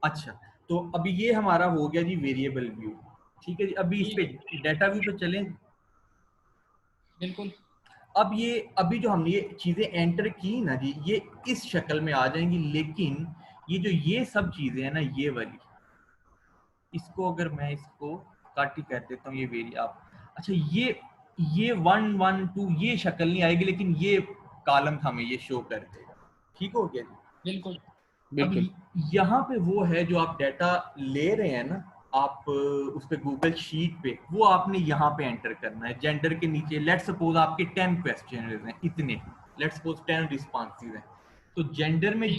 अच्छा, तो अभी ये हमारा हो गया जी वेरिएबल व्यू। ठीक है जी, अभी इस पे डाटा व्यू पे चलें। बिल्कुल। अब ये अभी जो हमने ये चीजें एंटर की ना जी, ये इस शक्ल में आ जाएंगी, लेकिन ये जो ये सब चीजें हैं ना, ये वाली, इसको अगर मैं इसको कट ही कर देता हूँ, ये वेरी आप, अच्छा ये 1 1 2 ये शक्ल नहीं आएगी, लेकिन ये कॉलम हमें ये शो कर देगा। ठीक हो गया जी। बिल्कुल अब यहाँ पे वो है जो आप डाटा ले रहे हैं ना, आप उस पे गूगल शीट पे, वो आपने यहाँ पे एंटर करना है। जेंडर के नीचे लेट सपोज आपके 10 क्वेश्चन हैं, इतने, लेट सपोज 10 रिस्पॉन्सेज हैं, तो जेंडर में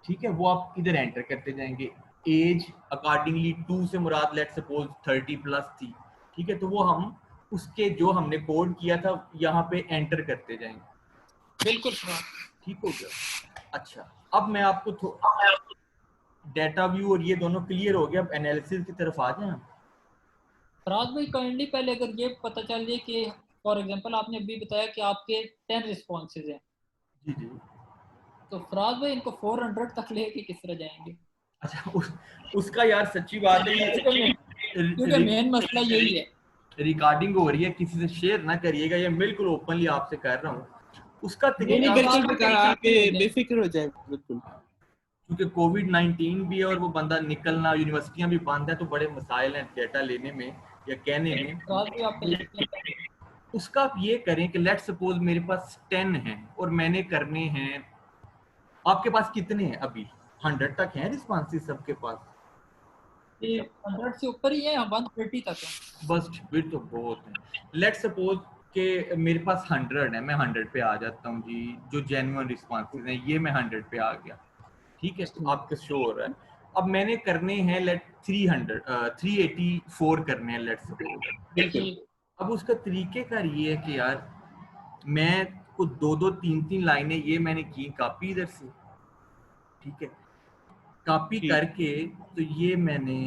ठीक है, वो आप इधर एंटर करते जाएंगे। एज अकॉर्डिंगली 2 से मुराद लेट सपोज 30 प्लस थी, ठीक है, तो वो हम उसके जो हमने कोड किया था यहाँ पे एंटर करते जाएंगे। बिल्कुल ठीक हो गया। अच्छा, अब मैं आपको डाटा व्यू और ये दोनों क्लियर हो गया, अब एनालिसिस की तरफ आ जाएं हम। फराज भाई काइंडली पहले अगर ये पता चल जाए कि फॉर एग्जांपल आपने अभी बताया कि आपके 10 रिस्पॉन्सेज हैं, जी जी। तो फराज भाई इनको 400 तक लेके किस तरह जाएंगे? अच्छा, उसका यार सच्ची बात है, क्योंकि मेन मसला यही है। रिकॉर्डिंग हो रही है, किसी से शेयर ना करिएगा, ये बिल्कुल ओपनली आपसे कर रहा हूँ। उसका नहीं, बिल्कुल आप बेफिक्र हो जाए बिल्कुल। क्योंकि कोविड-19 भी है और वो बंदा निकलना, यूनिवर्सिटियां भी बंद है, तो बड़े मसाइल हैं डाटा लेने में या कहने में। उसका आप ये करें कि लेट्स सपोज मेरे पास 10 हैं और मैंने करने हैं, आपके पास कितने हैं अभी? 100 तक हैं रिस्पॉन्सेज सबके पास? 100 से ऊपर ही है, 130 तक है। बस फिर तो बहुत है। लेट्स सपोज कि मेरे पास 100 है, मैं 100 पे आ जाता हूँ जी, जो जेन्युइन रिस्पॉन्सेज हैं ये मैं 100 पे आ गया। ठीक है, तो आपका शो हो रहा है। अब मैंने करने हैं लेट 384 करने हैं लेट्स सपोज। अब उसका तरीकेकार ये है कि यार मैं को 2 3 लाइनें ये मैंने की कॉपी इधर से, ठीक है, कॉपी करके, तो ये मैंने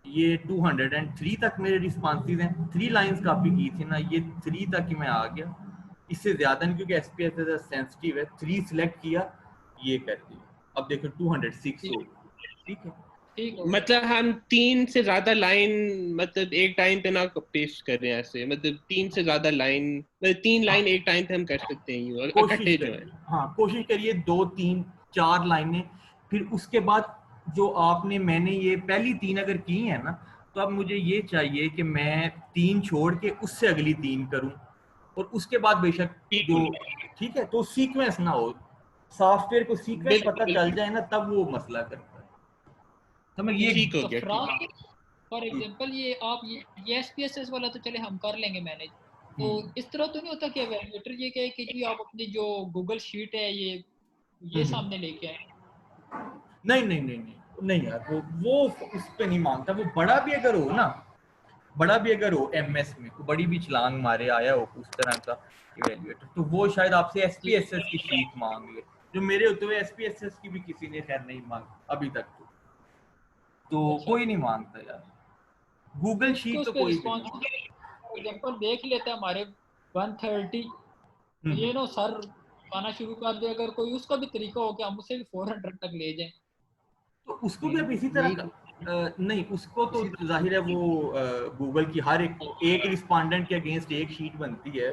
ये 203 तक मेरे रिस्पॉन्सेज हैं, 3 लाइंस कॉपी की थी ना, ये 3 तक ही मैं आ गया, इससे ज्यादा नहीं, क्योंकि एसपीएस सेंसिटिव है। 3 सिलेक्ट किया, ये कर दिया, अब देखो 206 हो गया। ठीक है, मतलब हम 3 से ज्यादा लाइन मतलब एक टाइम पे ना पेस्ट कर रहे हैं ऐसे, मतलब 3 से ज्यादा लाइन, मतलब 3 लाइन एक टाइम पे हम कर सकते हैं यूं इकट्ठे जो है। हाँ, कोशिश करिए 2 3 4 लाइनें, फिर उसके बाद जो आपने, मैंने ये पहली 3 अगर की है ना, तो अब मुझे ये चाहिए कि मैं 3 छोड़ के उससे अगली 3 करूं, और उसके बाद बेशक जो, ठीक है, तो सीक्वेंस ना हो, सॉफ्टवेयर को सीक्वेंस पता चल जाए ना, तब वो मसला करता है। तो मैं ये ठीक हो गया। फॉर एग्जांपल ये आप ये एसपीएसएस वाला तो चले हम कर लेंगे मैनेज, तो इस तरह तो नहीं होता कि एवेल्युएटर ये कहे कि जी आप अपनी जो गूगल शीट है ये सामने लेके आए? नहीं नहीं नहीं नहीं नहीं यार, वो उस पे नहीं मांगता। वो बड़ा भी अगर हो ना, बड़ा भी अगर हो एमएस में, बड़ी भी छलांग मारे आया हो उस तरह का इवेल्युएटर, तो वो शायद आपसे एसपीएसएस की शीट मांग ले। जो मेरे होते हुए एसपीएसएस की भी किसी ने खैर नहीं मांगी अभी तक, तो कोई नहीं मांगता यार, गूगल शीट तो कोई भी नहीं। फॉर एग्जांपल देख लेते हैं हमारे 130, तो ये नो सर आना शुरू कर दे, अगर कोई उसका भी तरीका हो कि हम उसे भी 400 तक ले जाएं, तो उसको भी अब इसी तरह नहीं, उसको तो जाहिर है वो गूगल की हर एक रिस्पोंडेंट के अगेंस्ट एक शीट बनती है,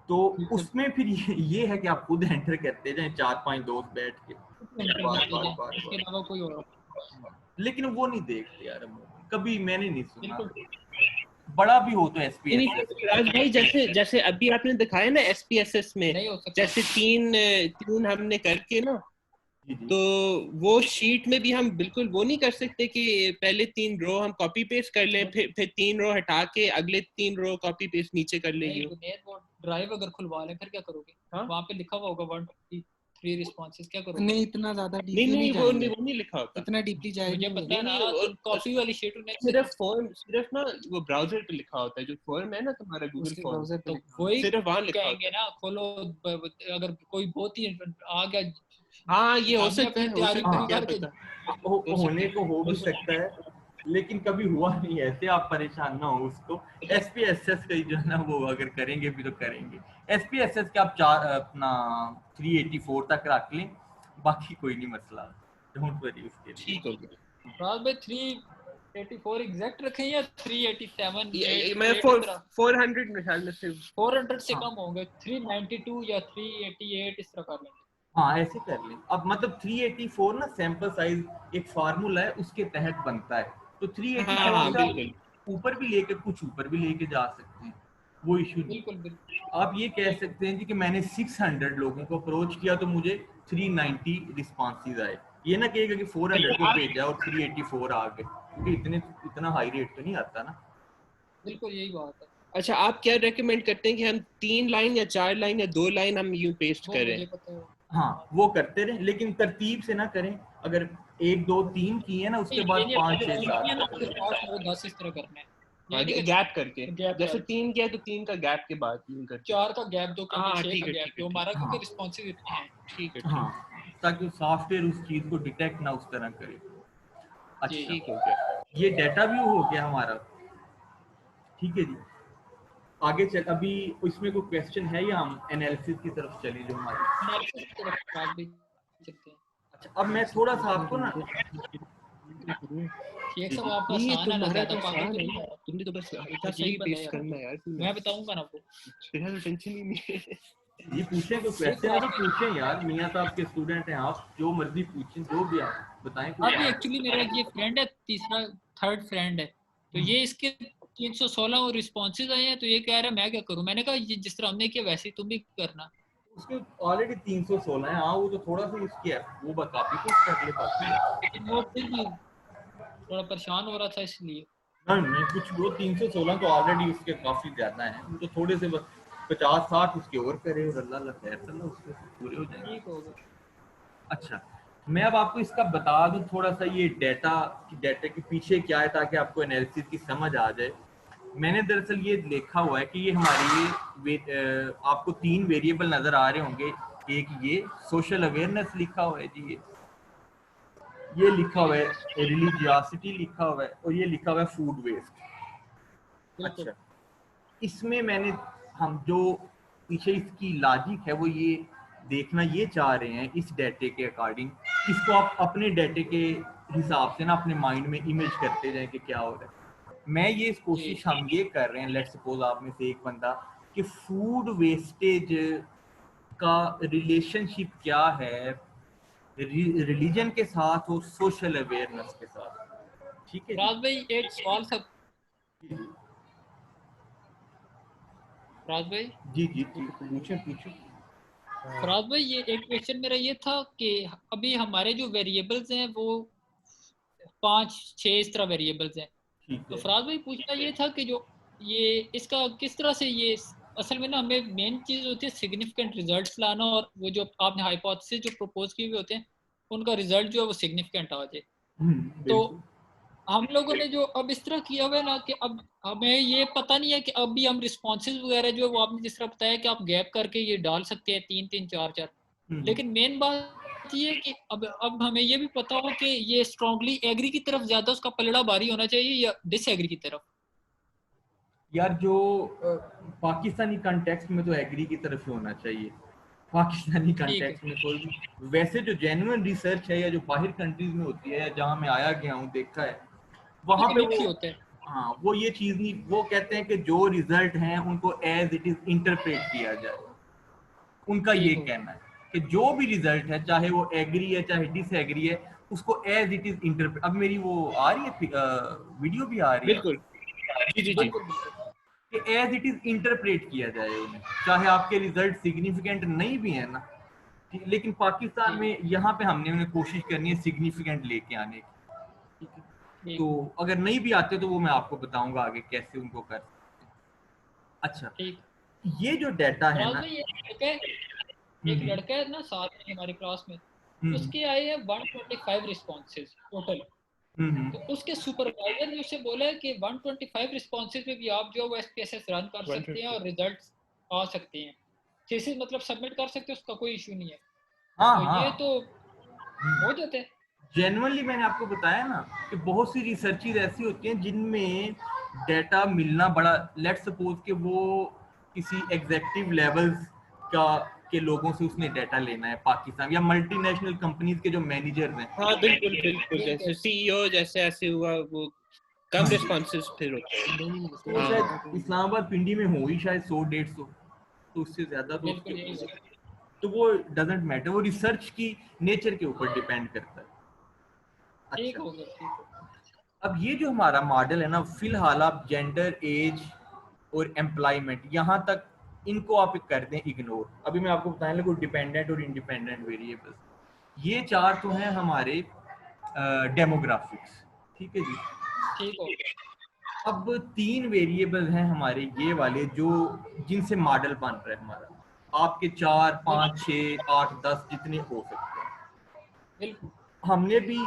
तो उसमें फिर ये है कि आप खुद एंटर करते जाएं, 4 5 दोस्त बैठ के इसके अलावा कोई और, लेकिन वो नहीं देखते यार, कभी मैंने नहीं सुना बड़ा भी हो तो एसपीएसएस। राज भाई जैसे अभी आपने दिखाया ना एसपीएसएस में, जैसे तीन हमने करके ना, तो वो शीट में भी हम बिल्कुल वो नहीं कर सकते कि पहले 3 रो हम कॉपी पेस्ट कर लें, फिर 3 रो हटा के अगले 3 रो कॉपी पेस्ट नीचे कर लें। वो ड्राइव अगर खुलवा लें फिर क्या करोगे? वहाँ पे लिखा हुआ होगा 123 रिस्पॉन्सेज, क्या करोगे? नहीं, इतना ज्यादा डीपली नहीं जाएंगे, वो नहीं लिखा होता, इतना डीपली जाएंगे। मुझे पता है ना, कॉपी वाली शीट में सिर्फ ना वो ब्राउजर पे लिखा होता है, जो फॉर्म है ना तुम्हारा गूगल फॉर्म, तो वही सिर्फ वहाँ लिखा कहेंगे ना, खोलो अगर कोई बहुत ही आ गया। हाँ, ये हो सकता है, होने को हो भी सकता है, लेकिन कभी हुआ नहीं ऐसे, आप परेशान ना हो उसको। एसपीएसएस का जो है ना, वो अगर करेंगे भी तो करेंगे एसपीएसएस के आप अपना 384 तक रख लें, बाकी कोई नहीं मसला। डोंट वरी उसके लिए। ठीक हो गया। राज भाई 384 एग्जैक्ट रखें या 387? मैं 400 में ख्याल से 400 से हाँ कम होंगे, 392 या 388 इस तरह कर लेंगे। हाँ ऐसे कर लें। अब मतलब 384 ना सैंपल साइज एक फार्मूला है उसके तहत बनता है, तो 384 हाँ से बिल्कुल आप ऊपर भी लेके कुछ ऊपर भी लेके जा सकते हैं, वो इशू नहीं। बिल्कुल बिल्कुल आप ये कह सकते हैं जी कि मैंने 600 लोगों को अप्रोच किया तो मुझे 390 रिस्पॉन्सेज आए, ये ना कहेगा कि 400 को भेजा और 384 आ गए, क्योंकि इतना हाई रेट तो नहीं आता ना। बिल्कुल यही बात है। अच्छा, आप क्या रेकमेंड करते हैं कि हम 3 लाइन या 4 लाइन या 2 लाइन हम यूं पेस्ट वो करें? मुझे पता है। हाँ वो करते रहे, लेकिन तरतीब से ना करें। अगर 1 2 3 की है ना उसके बाद 5 6 7 वो 10 इस तरह करना है, हाँ, ये नहीं कि गैप करके, गैप जैसे कर 3 किया तो 3 का गैप के बाद 3 करके। 4 का गैप दो, हाँ कभी 6 ठीक का है गैप ठीक है दो, ठीक हमारा हाँ क्योंकि रिस्पॉन्सिव इतने हैं। ठीक है हाँ, ठीक ताकि सॉफ्टवेयर उस चीज को डिटेक्ट ना उस तरह करे। जी अच्छा, ठीक हो गया। ये डाटा व्यू हो गया हमारा, ठीक है जी। आगे चल, अभी इसमें कोई क्वेश्चन है या हम एनालिसिस की तरफ चले जो हमारी। एनालिसिस की तरफ बात भी सकते हैं। अच्छा, अब मैं थोड़ा सा आपको ना शेख जी साहब जी आपका नहीं, ये आसान है ना, तुम्हारा तो ज्यादा पागल आसान तो है, नहीं है। तुमने तो बस हल्का सा ठीक ही बंदा पेस्ट यार, करना है यार, तुम्हें मैं बताऊंगा ना आपको। तेरा तो टेंशन ही नहीं है। जी पूछें, कोई शेख क्वेश्चन है तो साहब पूछें यार, मियां साहब के स्टूडेंट हैं आप, जो मर्जी पूछें, जो भी आप बताएं कोई अभी बात। एक्चुअली मेरा ये फ्रेंड है, तीसरा थर्ड फ्रेंड है, तो ये इसके 316 और रिस्पॉन्सेज आए हैं, तो ये कह रहा है मैं क्या करूं। मैंने कहा ये जिस तरह हमने किया वैसे ही तुम भी करना। उसके ऑलरेडी 316 है। हाँ वो तो थोड़ा सा इसकी है, वो काफी कुछ कर ले पाती है। लेकिन वो फिर भी थोड़ा परेशान हो रहा था इसलिए। नहीं नहीं कुछ, वो 316 तो ऑलरेडी उसके काफी ज्यादा है, वो तो थोड़े से बस 50 60 उसके और करे और अल्लाह अल्लाह खैर चलो उसके पूरे हो जाएंगे। ठीक होगा। अच्छा, मैं अब आपको इसका बता दूं थोड़ा सा, ये डाटा के पीछे क्या है, ताकि आपको एनालिसिस की समझ आ जाए। मैंने दरअसल ये लिखा हुआ है कि ये हमारी आपको 3 वेरिएबल नजर आ रहे होंगे। एक ये सोशल अवेयरनेस लिखा हुआ है जी, ये लिखा हुआ है रिलीजियसिटी लिखा हुआ है, और ये लिखा हुआ है फूड वेस्ट। बिल्कुल अच्छा, इसमें मैंने, हम जो पीछे इसकी लॉजिक है वो ये देखना ये चाह रहे हैं, इस डाटे के अकॉर्डिंग इसको आप अपने डाटे के हिसाब से ना अपने माइंड में इमेज करते जाएं कि क्या हो रहा है। मैं ये जी कोशिश हम ये कर रहे हैं, लेट्स सपोज आप में से एक बंदा, कि फूड वेस्टेज का रिलेशनशिप क्या है रिलीजन के साथ और सोशल अवेयरनेस के साथ। ठीक है जी। राज भाई एक सवाल था। राज भाई जी जी जी पूछे पूछे। फराज भाई ये एक क्वेश्चन मेरा ये था कि अभी हमारे जो वेरिएबल्स हैं वो 5 6 इस तरह वेरिएबल्स हैं। ठीक तो है। फराज भाई पूछना ये था कि जो ये इसका किस तरह से ये असल में ना हमें मेन चीज होती है सिग्निफिकेंट रिजल्ट्स लाना, और वो जो आपने हाइपोथेसिस जो प्रपोज किए हुए होते हैं उनका रिजल्ट जो है वो सिग्निफिकेंट आ जाए। तो बिल्कुल। हम लोगों ने जो अब इस तरह किया हुआ है ना कि अब हमें ये पता नहीं है कि अब भी हम रिस्पॉन्सेज वगैरह जो है वो आपने जिस तरह बताया कि आप गैप करके ये डाल सकते हैं 3 3 4 4। हम्म। लेकिन मेन बात ये है कि अब हमें ये भी पता हो कि ये स्ट्रांगली एग्री की तरफ ज्यादा उसका पलड़ा भारी होना चाहिए या डिसएग्री की तरफ। यार जो पाकिस्तानी कंटेक्स्ट में तो एग्री की तरफ ही होना चाहिए। पाकिस्तानी ठीक है। कंटेक्स्ट में कोई भी, वैसे जो जेन्युइन रिसर्च है या जो बाहर कंट्रीज में होती है, जहाँ मैं आया गया हूँ देखा है, वहां लेकिन पे मिक्स ही वो, होता है। हाँ वो ये चीज नहीं, वो कहते हैं कि जो रिजल्ट हैं उनको एज इट इज इंटरप्रेट किया जाए। उनका ये ठीक हो गया। कहना है कि जो भी रिजल्ट है, चाहे वो एग्री है चाहे डिसएग्री है, उसको एज इट इज इंटरप्रेट। अब मेरी वो आ रही है वीडियो भी आ रही है बिल्कुल जी जी हाँ जी। बिल्कुल बिल्कुल। कि एज इट इज इंटरप्रेट किया जाए उन्हें, चाहे आपके रिजल्ट सिग्निफिकेंट नहीं भी है ना। लेकिन पाकिस्तान ठीक में यहाँ पे हमने उन्हें कोशिश करनी है सिग्निफिकेंट लेके आने की। ठीक है, ठीक तो अगर नहीं भी आते तो वो मैं आपको बताऊंगा आगे कैसे उनको कर सकते हैं। अच्छा, ठीक। ये जो डाटा है फराज ना। भाई एक हम्म लड़का है ना साथ में हमारी क्लास में, हम्म उसके आए हैं 125 रिस्पॉन्सेज टोटल। हम्म तो उसके सुपरवाइजर ने उसे बोला है कि 125 रिस्पॉन्सेज में भी आप जो है वो एसपीएसएस रन कर सकते हैं 150। और रिजल्ट्स आ सकते हैं, थीसिस मतलब सबमिट कर सकते हैं, उसका कोई इशू नहीं है। हाँ तो हाँ। ये तो हो जाते हैं। जेन्युइनली मैंने आपको बताया ना कि बहुत सी रिसर्चेज ऐसी होती हैं जिनमें डाटा मिलना बड़ा, लेट्स सपोज कि वो किसी एग्जेक्टिव लेवल्स का के लोगों से उसने डाटा लेना है, पाकिस्तान या मल्टीनेशनल कंपनीज के जो मैनेजर्स हैं। हाँ बिल्कुल बिल्कुल, जैसे सीईओ जैसे ऐसे हुआ वो कम हाँ। रिस्पॉन्सेज फिर होते हैं। तो शायद इस्लामाबाद पिंडी में हो ही शायद 100-150, तो उससे ज्यादा तो बिल्कुल उसके, यही तो वो डजंट मैटर, वो रिसर्च की नेचर के ऊपर डिपेंड करता है। ठीक अच्छा, हो गया, ठीक हो। अब ये जो हमारा मॉडल है ना, फिलहाल आप जेंडर, एज और एम्प्लॉयमेंट यहाँ तक इनको आप कर दें इग्नोर। अभी मैं आपको बताने लगूँ डिपेंडेंट और इंडिपेंडेंट वेरिएबल्स, ये चार तो हैं हमारे डेमोग्राफिक्स, ठीक है जी। ठीक हो। अब तीन वेरिएबल हैं हमारे ये वाले जो जिनसे मॉडल बन रहा है हमारा, आपके 4, 5, 6, 8, 10 जितने हो सकते हैं। बिल्कुल हमने भी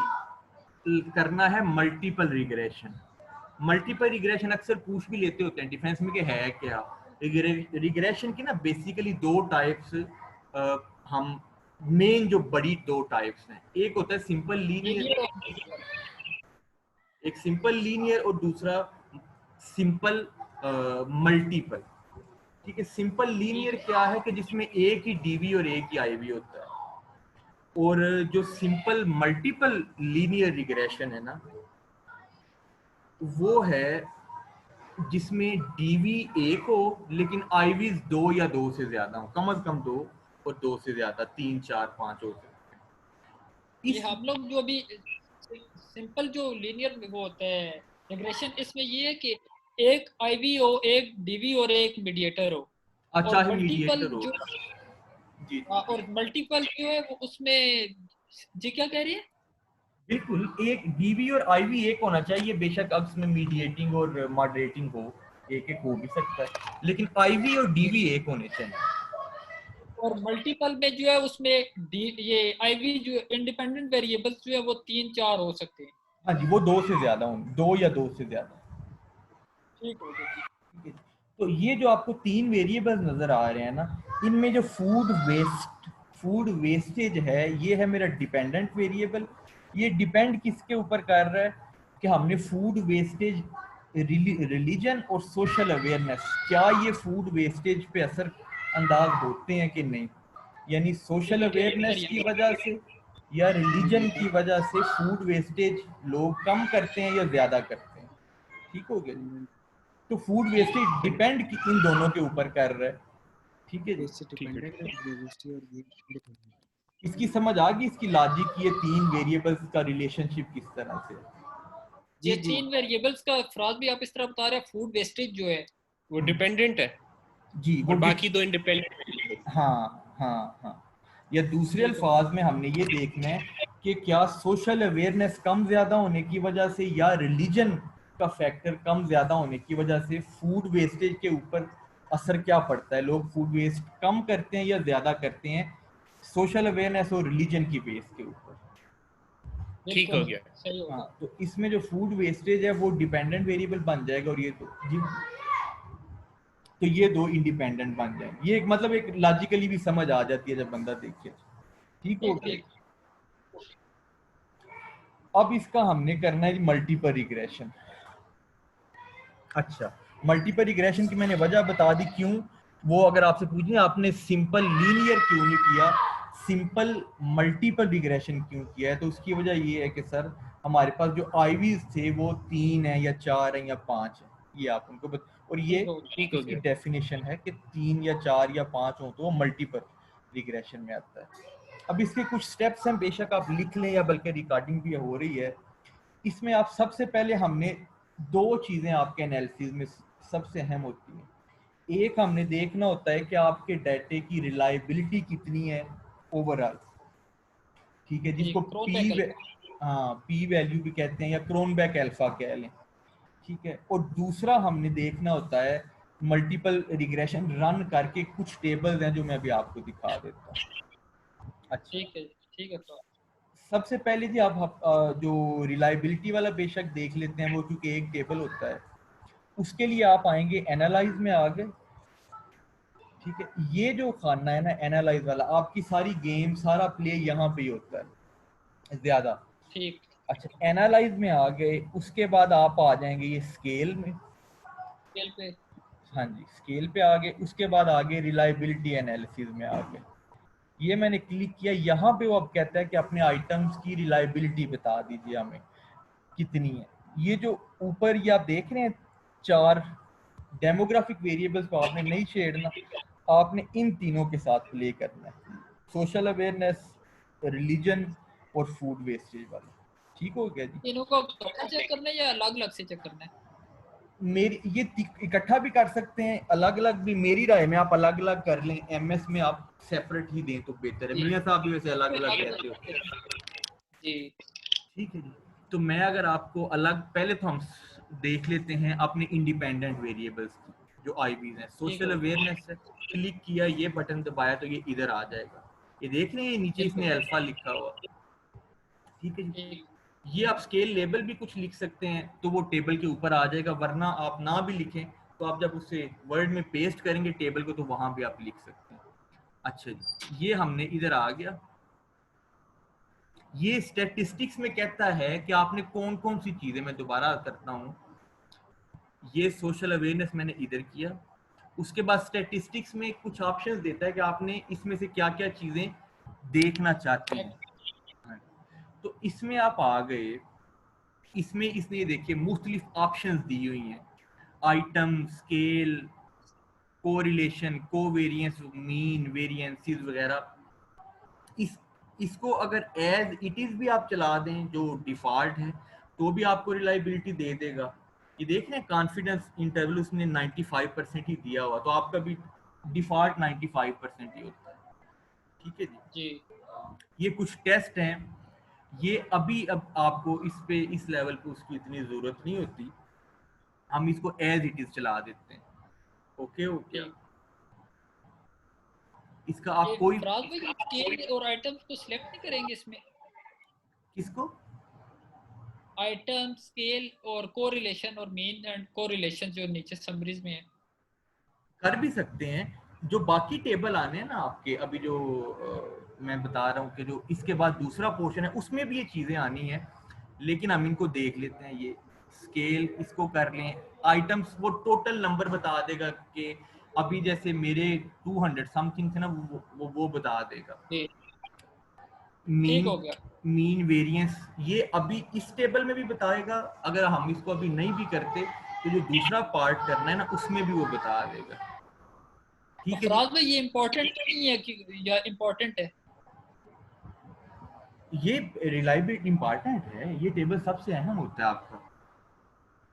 करना है मल्टीपल रिग्रेशन। मल्टीपल रिग्रेशन अक्सर पूछ भी लेते होते हैं डिफेंस में कि है क्या रिग्रेशन की ना, बेसिकली दो टाइप्स, हम मेन जो बड़ी दो टाइप्स हैं, एक होता है सिंपल लीनियर, एक सिंपल लीनियर और दूसरा सिंपल मल्टीपल। ठीक है, सिंपल लीनियर क्या है कि जिसमें एक ही डीवी और एक ही आईवी होता है, और जो सिंपल मल्टीपल लीनियर रिग्रेशन है ना, वो है जिसमें डीवी एक हो लेकिन आईवीज 2 या 2 से ज्यादा हो, कम से कम 2 और 2 से ज्यादा 3, 4, 5 हो सकते हैं। ये इस हम लोग जो अभी सिंपल जो लीनियर वो होता है रिग्रेशन, इसमें ये है कि एक आईवी हो, एक डीवी और एक मीडिएटर हो। अच्छा और है मल्टीपल मीडिएटर हो, जो जी और मल्टीपल जो है वो उसमें जी क्या कह रही है? बिल्कुल, एक डीवी और आईवी एक होना चाहिए, बेशक अब इसमें मीडिएटिंग और मॉडरेटिंग हो, एक एक हो भी सकता है, लेकिन आईवी और डीवी एक होने चाहिए। और मल्टीपल में जो है उसमें ये आईवी जो इंडिपेंडेंट वेरिएबल्स जो है वो 3-4 हो सकते हैं। हाँ जी, वो 2 से ज्यादा होंगे, 2 या 2 से ज्यादा। ठीक हो गया, ठीक। ठीक है, तो ये जो आपको तीन वेरिएबल्स नजर आ रहे हैं ना, इनमें जो फूड वेस्टेज है, ये है मेरा डिपेंडेंट वेरिएबल। ये डिपेंड किसके ऊपर कर रहा है कि हमने फूड वेस्टेज, रिलीजन और सोशल अवेयरनेस, क्या ये फूड वेस्टेज पे असर अंदाज होते हैं कि नहीं, यानी सोशल अवेयरनेस की वजह से या रिलीजन की वजह से फूड वेस्टेज लोग कम करते हैं या ज्यादा करते हैं। ठीक हो गया, तो फूड वेस्टेज डिपेंड इन दोनों के ऊपर कर रहा है। ठीक है जी, इसकी समझ आ गई, इसकी लॉजिक, ये तीन वेरिएबल्स का रिलेशनशिप किस तरह से है। ये तीन वेरिएबल्स का फराज भी आप इस तरह बता रहे हैं, फूड वेस्टेज जो है वो डिपेंडेंट है जी, वो और बाकी दो इंडिपेंडेंट। हाँ हाँ हाँ, या दूसरे अल्फाज में हमने ये देखना है कि क्या सोशल अवेयरनेस कम ज्यादा होने की वजह से या रिलीजन का फैक्टर कम ज्यादा होने की वजह से फूड वेस्टेज के ऊपर असर क्या पड़ता है, लोग फूड वेस्ट कम करते हैं या ज्यादा करते हैं सोशल अवेयरनेस और रिलीजन की बेस के ऊपर। ठीक हो गया, सही हो गया। हाँ, तो इसमें जो फूड वेस्टेज है वो डिपेंडेंट वेरिएबल बन जाएगा, और ये तो जी, तो ये दो इंडिपेंडेंट बन जाएंगे। ये मतलब एक लॉजिकली भी समझ आ जाती है जब बंदा देखे। ठीक हो गया, अब इसका हमने करना है मल्टीपल रिग्रेशन। अच्छा, मल्टीपल रिग्रेशन की मैंने वजह बता दी क्यों, वो अगर आपसे पूछे आपने सिंपल लीनियर क्यों नहीं किया, सिंपल मल्टीपल रिग्रेशन क्यों किया है, तो उसकी वजह ये है कि सर हमारे पास जो आईवीज थे वो 3 है या 4 है या 5 है, ये आप उनको और ये इसकी डेफिनेशन है कि 3 या 4 या 5 हो तो वो मल्टीपल रिग्रेशन में आता है। अब इसके कुछ स्टेप्स हैं, बेशक आप लिख लें या बल्कि रिकॉर्डिंग भी हो रही है। इसमें आप सबसे पहले हमने दो चीजें आपके एनालिसिस में सबसे अहम होती हैं। एक हमने देखना होता है कि आपके डाटे की रिलायबिलिटी कितनी है ओवरऑल, ठीक है, जिसको पी वैल्यू भी कहते हैं या क्रोनबेक अल्फा कह लें। ठीक है, और दूसरा हमने देखना होता है मल्टीपल रिग्रेशन रन करके कुछ टेबल्स हैं जो मैं अभी आपको दिखा देता हूँ। अच्छा, ठीक है। तो सबसे पहले जी आप जो रिलायबिलिटी वाला बेशक देख लेते हैं, वो क्योंकि एक टेबल होता है, उसके लिए आप आएंगे एनालाइज में आ गए। ठीक है, ये जो खाना है ना एनालाइज वाला, आपकी सारी गेम सारा प्ले यहाँ पे ही होता है ज्यादा। ठीक, अच्छा, एनालाइज में आ गए, उसके बाद आप आ जाएंगे ये स्केल में। स्केल पे, हाँ जी, स्केल पे आ गए, उसके बाद आ गए रिलायबिलिटी एनालिसिस में आ गए। ये मैंने क्लिक किया, यहाँ पे वो अब कहता है कि अपने आइटम्स की रिलायबिलिटी बता दीजिए हमें कितनी है। ये जो ऊपर ये आप देख रहे हैं 4 डेमोग्राफिक वेरिएबल्स को आपने नहीं छेड़ना, आपने इन तीनों के साथ प्ले करना है, सोशल अवेयरनेस, रिलीजन और फूड वेस्टेज वाला। ठीक हो गया जी। तीनों को इकट्ठा चेक करना है या अलग अलग से चेक करना है? मेरी ये इकट्ठा भी कर सकते हैं, अलग अलग भी, मेरी राय में आप अलग अलग कर लें, एमएस में आप सेपरेट ही दें तो बेहतर है। मियां साहब भी वैसे अलग अलग रहते हो जी, ठीक है जी। तो मैं अगर आपको अलग, पहले तो हम देख लेते हैं अपने इंडिपेंडेंट वेरिएबल्स की जो आईवीज हैं। सोशल अवेयरनेस है, क्लिक किया, ये बटन दबाया तो ये इधर आ जाएगा। ये देख रहे हैं नीचे इसने अल्फा लिखा हुआ, ठीक है जी। ये आप स्केल लेबल भी कुछ लिख सकते हैं तो वो टेबल के ऊपर आ जाएगा, वरना आप ना भी लिखें तो आप जब उसे वर्ड में पेस्ट करेंगे टेबल को तो वहां भी आप लिख सकते हैं। अच्छा जी, ये हमने इधर आ गया। ये स्टैटिस्टिक्स में कहता है कि आपने कौन कौन सी चीजें, मैं दोबारा करता हूँ, ये सोशल अवेयरनेस मैंने इधर किया। उसके बाद स्टैटिस्टिक्स में कुछ ऑप्शंस देता है कि आपने इसमें से क्या क्या चीजें देखना चाहते हैं। तो इसमें आप आ गए, इसमें इसने देखिए मुख्तलिफ ऑप्शंस दी हुई हैं, item, scale, correlation, covariance, mean, variances वगैरह। इसको अगर एज इट इज भी आप चला दें जो डिफॉल्ट है तो भी आपको रिलायबिलिटी दे देगा। ये देख रहे हैं कॉन्फिडेंस इंटरवल उसने 95% ही दिया हुआ, तो आपका भी डिफॉल्ट 95% ही होता है। ठीक है जी। ये कुछ टेस्ट हैं, ये अभी अब आपको इस पे इस लेवल पे उसकी इतनी जरूरत नहीं होती, हम इसको एज इट इज चला देते हैं। ओके ओके, इसका आप कोई स्केल और आइटम्स को सिलेक्ट नहीं करेंगे इसमें? किसको? आइटम, स्केल और कोरिलेशन और मीन एंड कोरिलेशन जो नीचे समरीज में है। कर भी सकते हैं, जो बाकी टेबल आने हैं ना आपके अभी जो मैं बता रहा हूँ कि जो इसके बाद दूसरा पोर्शन है उसमें भी ये चीजें आनी है, लेकिन हम इनको देख लेते हैं। ये स्केल इसको कर लें, आइटम्स वो टोटल नंबर बता देगा कि अभी जैसे मेरे 200 समथिंग थे ना, वो बता देगा। मीन, मीन वेरिएंस ये अभी इस टेबल में भी बताएगा, अगर हम इसको अभी नहीं भी करते तो जो दूसरा पार्ट करना है ना उसमें भी वो बता देगा। ठीक है भाई, ये इम्पोर्टेंट नहीं है कि या इम्पोर्टेंट है? ये रिलायबिलिटी इम्पोर्टेंट है, ये टेबल सबसे अहम होता है आपका।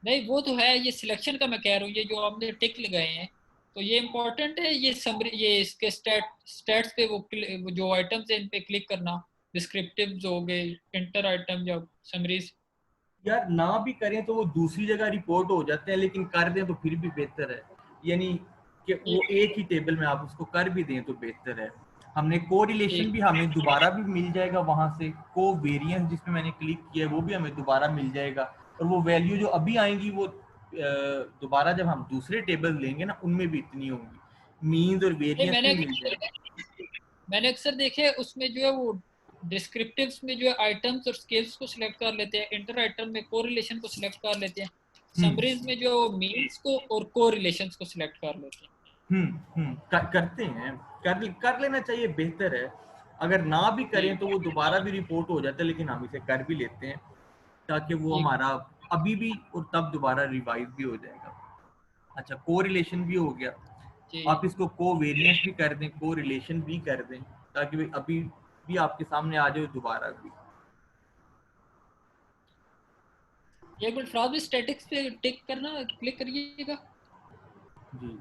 नहीं वो तो है, ये सिलेक्शन का मैं कह रहा हूँ, ये जो आपने टिक लगाए हैं तो ये इम्पोर्टेंट है। ये समरी, ये इसके स्टैट्स पे वो जो आइटम्स है इन पे क्लिक करना, डिस्क्रिप्टिव्स हो गए, इंटर आइटम या समरीज। यार ना भी करें तो वो दूसरी जगह रिपोर्ट हो जाते हैं, लेकिन कर दें तो फिर भी बेहतर है, यानी कि वो एक ही टेबल में आप उसको कर भी दें तो बेहतर है। हमने कोरिलेशन भी हमें दोबारा भी मिल जाएगा वहां से, कोवेरिएंस जिसमें मैंने क्लिक किया है वो भी हमें दोबारा मिल जाएगा, और वो वैल्यू जो अभी आएंगी वो दोबारा जब हम दूसरे टेबल लेंगे ना उनमें भी इतनी होंगी, मीन्स और वेरिएंस भी मिल जाएगा। मैंने अक्सर देखे उसमें जो है वो डिस्क्रिप्टिव्स में जो है आइटम्स और स्केल्स को सिलेक्ट कर लेते हैं, इंटर आइटम में कोरिलेशन को सिलेक्ट कर लेते हैं, समरीज में जो मीन्स को और कोरिलेशंस को सिलेक्ट कर लेते हैं। करते हैं, कर लेना चाहिए, बेहतर है। अगर ना भी करें तो वो दोबारा भी रिपोर्ट हो जाता है, लेकिन हम इसे कर भी लेते हैं ताकि वो हमारा अभी भी और तब दोबारा रिवाइज भी हो जाएगा। अच्छा, कोरिलेशन भी हो गया, आप इसको कोवेरिएंस भी कर दें, कोरिलेशन भी कर दें, ताकि भाई अभी भी आपके सामने आ जाए दोबारा भी। एक मिनट फ्राज भी स्टैटिक्स पे टिक करना, क्लिक करिएगा जी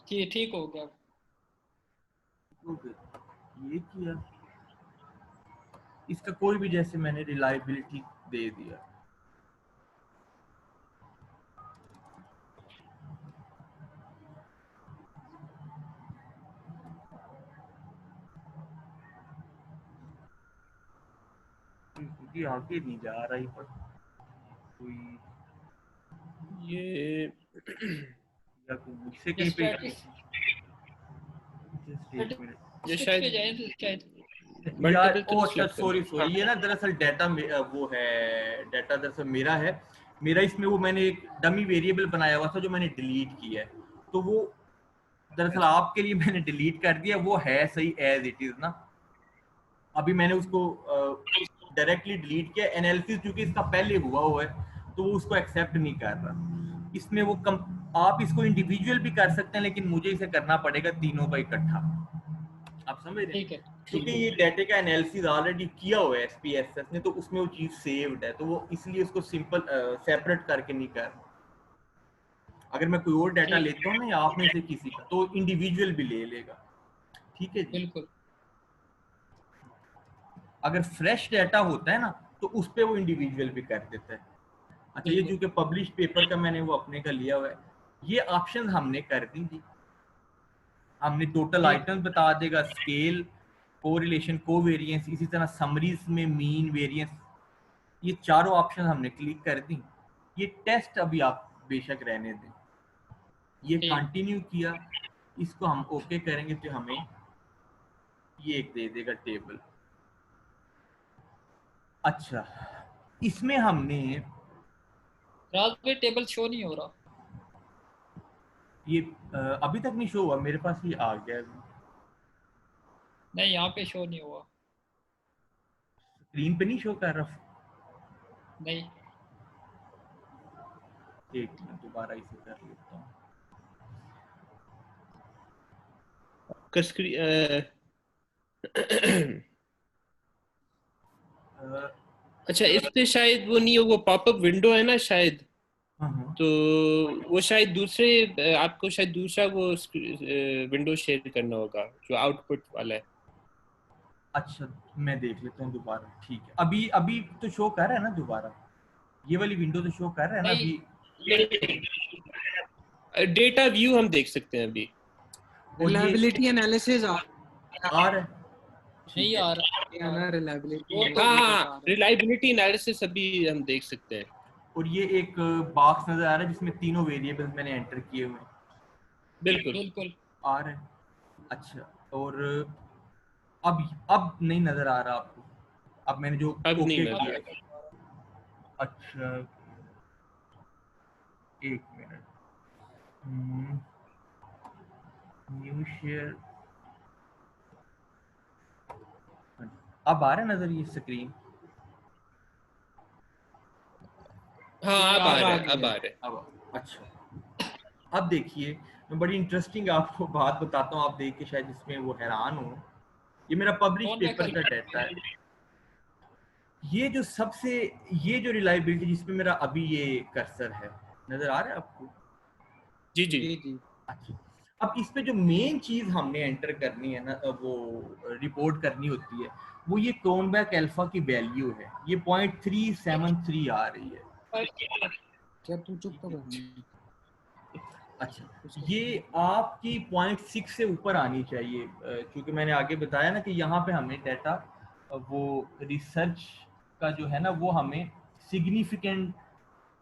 जी, ठीक हो गया। ये किया, इसका कोई भी जैसे मैंने रिलायबिलिटी दे दिया, क्योंकि आगे नहीं जा रही पर कोई ये या मुझसे कहीं पे ये शायद यार अच्छा सॉरी ये ना दरअसल डाटा वो है, डाटा दरअसल मेरा है, मेरा इसमें वो मैंने एक डमी वेरिएबल बनाया हुआ था जो मैंने डिलीट किया है, तो वो दरअसल आपके लिए मैंने डिलीट कर दिया, वो है सही एज इट इज ना। अभी मैंने उसको डायरेक्टली डिलीट किया, एनालिसिस क्योंकि इसका पहले हुआ है तो वो उसको एक्सेप्ट नहीं कर रहा। इसमें वो आप इसको इंडिविजुअल भी कर सकते हैं, लेकिन मुझे इसे करना पड़ेगा तीनों का इकट्ठा। आप समझ रहे हैं? क्योंकि ये डाटा का एनालिसिस ऑलरेडी किया हुआ है एसपीएसएस ने, तो उसमें वो चीज सेव्ड है, तो वो इसलिए उसको सिंपल सेपरेट करके नहीं कर रहा। अगर मैं कोई और डाटा लेता हूँ ना आप में से किसी का, तो इंडिविजुअल भी ले लेगा। ठीक है जी, बिल्कुल। अगर फ्रेश डाटा होता है ना तो उस पे वो इंडिविजुअल भी कर देता है। अच्छा, ये जो कि पब्लिश पेपर का मैंने वो अपने का लिया हुआ है, ये ऑप्शन हमने कर दी जी। हमने टोटल आइटम्स बता देगा, स्केल, कोरिलेशन, कोवेरिएंस, इसी तरह समरीज में मीन, वेरिएंस, ये चारों ऑप्शन हमने क्लिक कर दी। ये टेस्ट अभी आप बेशक रहने दें, ये कंटिन्यू किया, इसको हम ओके करेंगे तो हमें ये एक दे देगा टेबल। अच्छा, इसमें हमने टेबल शो नहीं हो रहा, ये अभी तक नहीं शो हुआ मेरे पास, ये आ गया अभी। नहीं यहाँ पे शो नहीं हुआ, स्क्रीन पे नहीं शो कर रहा। नहीं एक मिनट दोबारा इसे कर लेता हूँ। अच्छा, इस पे शायद वो नहीं हो, वो पॉपअप विंडो है ना शायद, तो वो शायद दूसरे आपको शायद दूसरा वो विंडो शेयर करना होगा जो आउटपुट वाला है। अच्छा, मैं देख लेता हूँ दोबारा। ठीक है, अभी अभी तो शो कर रहा है ना दोबारा, ये वाली विंडो तो शो कर रहा है ना अभी। डेटा व्यू हम देख सकते हैं अभी, रिलायबिलिटी एनालिसिस आ रहा है, नहीं आ रहा, रिलायबिलिटी एनालिसिस अभी हम देख सकते हैं। और ये एक बॉक्स नजर आ रहा है जिसमें तीनों वेरिएबल्स मैंने एंटर किए हुए हैं। बिल्कुल बिल्कुल आ रहा है। अच्छा, और अब नहीं नजर आ रहा आपको? अब मैंने जो अब ओके नहीं किया। नजर। अच्छा, एक मिनट, न्यू शेयर, अब आ रहा है नजर ये स्क्रीन? हाँ, अब आ रहा है, अब आ रहा है। अब अच्छा, अब देखिए, मैं बड़ी इंटरेस्टिंग आपको बात बताता हूँ, आप देख के शायद इसमें वो हैरान हो। ये मेरा पब्लिश पेपर का डाटा है। ये जो सबसे, ये जो रिलायबिलिटी जिसमें मेरा अभी ये कर्सर है, नजर आ रहा है आपको? जी जी। अच्छा, अब इस पे जो मेन चीज हमने एंटर करनी है ना, वो रिपोर्ट करनी होती है, वो ये क्रोनबैक अल्फा की वैल्यू है। ये 0.373 आ रही है। क्या तू चुप तो कर। अच्छा, ये आपकी 0.6 से ऊपर आनी चाहिए, क्योंकि मैंने आगे बताया ना कि यहाँ पे हमें डाटा वो रिसर्च का जो है ना, वो हमें सिग्निफिकेंट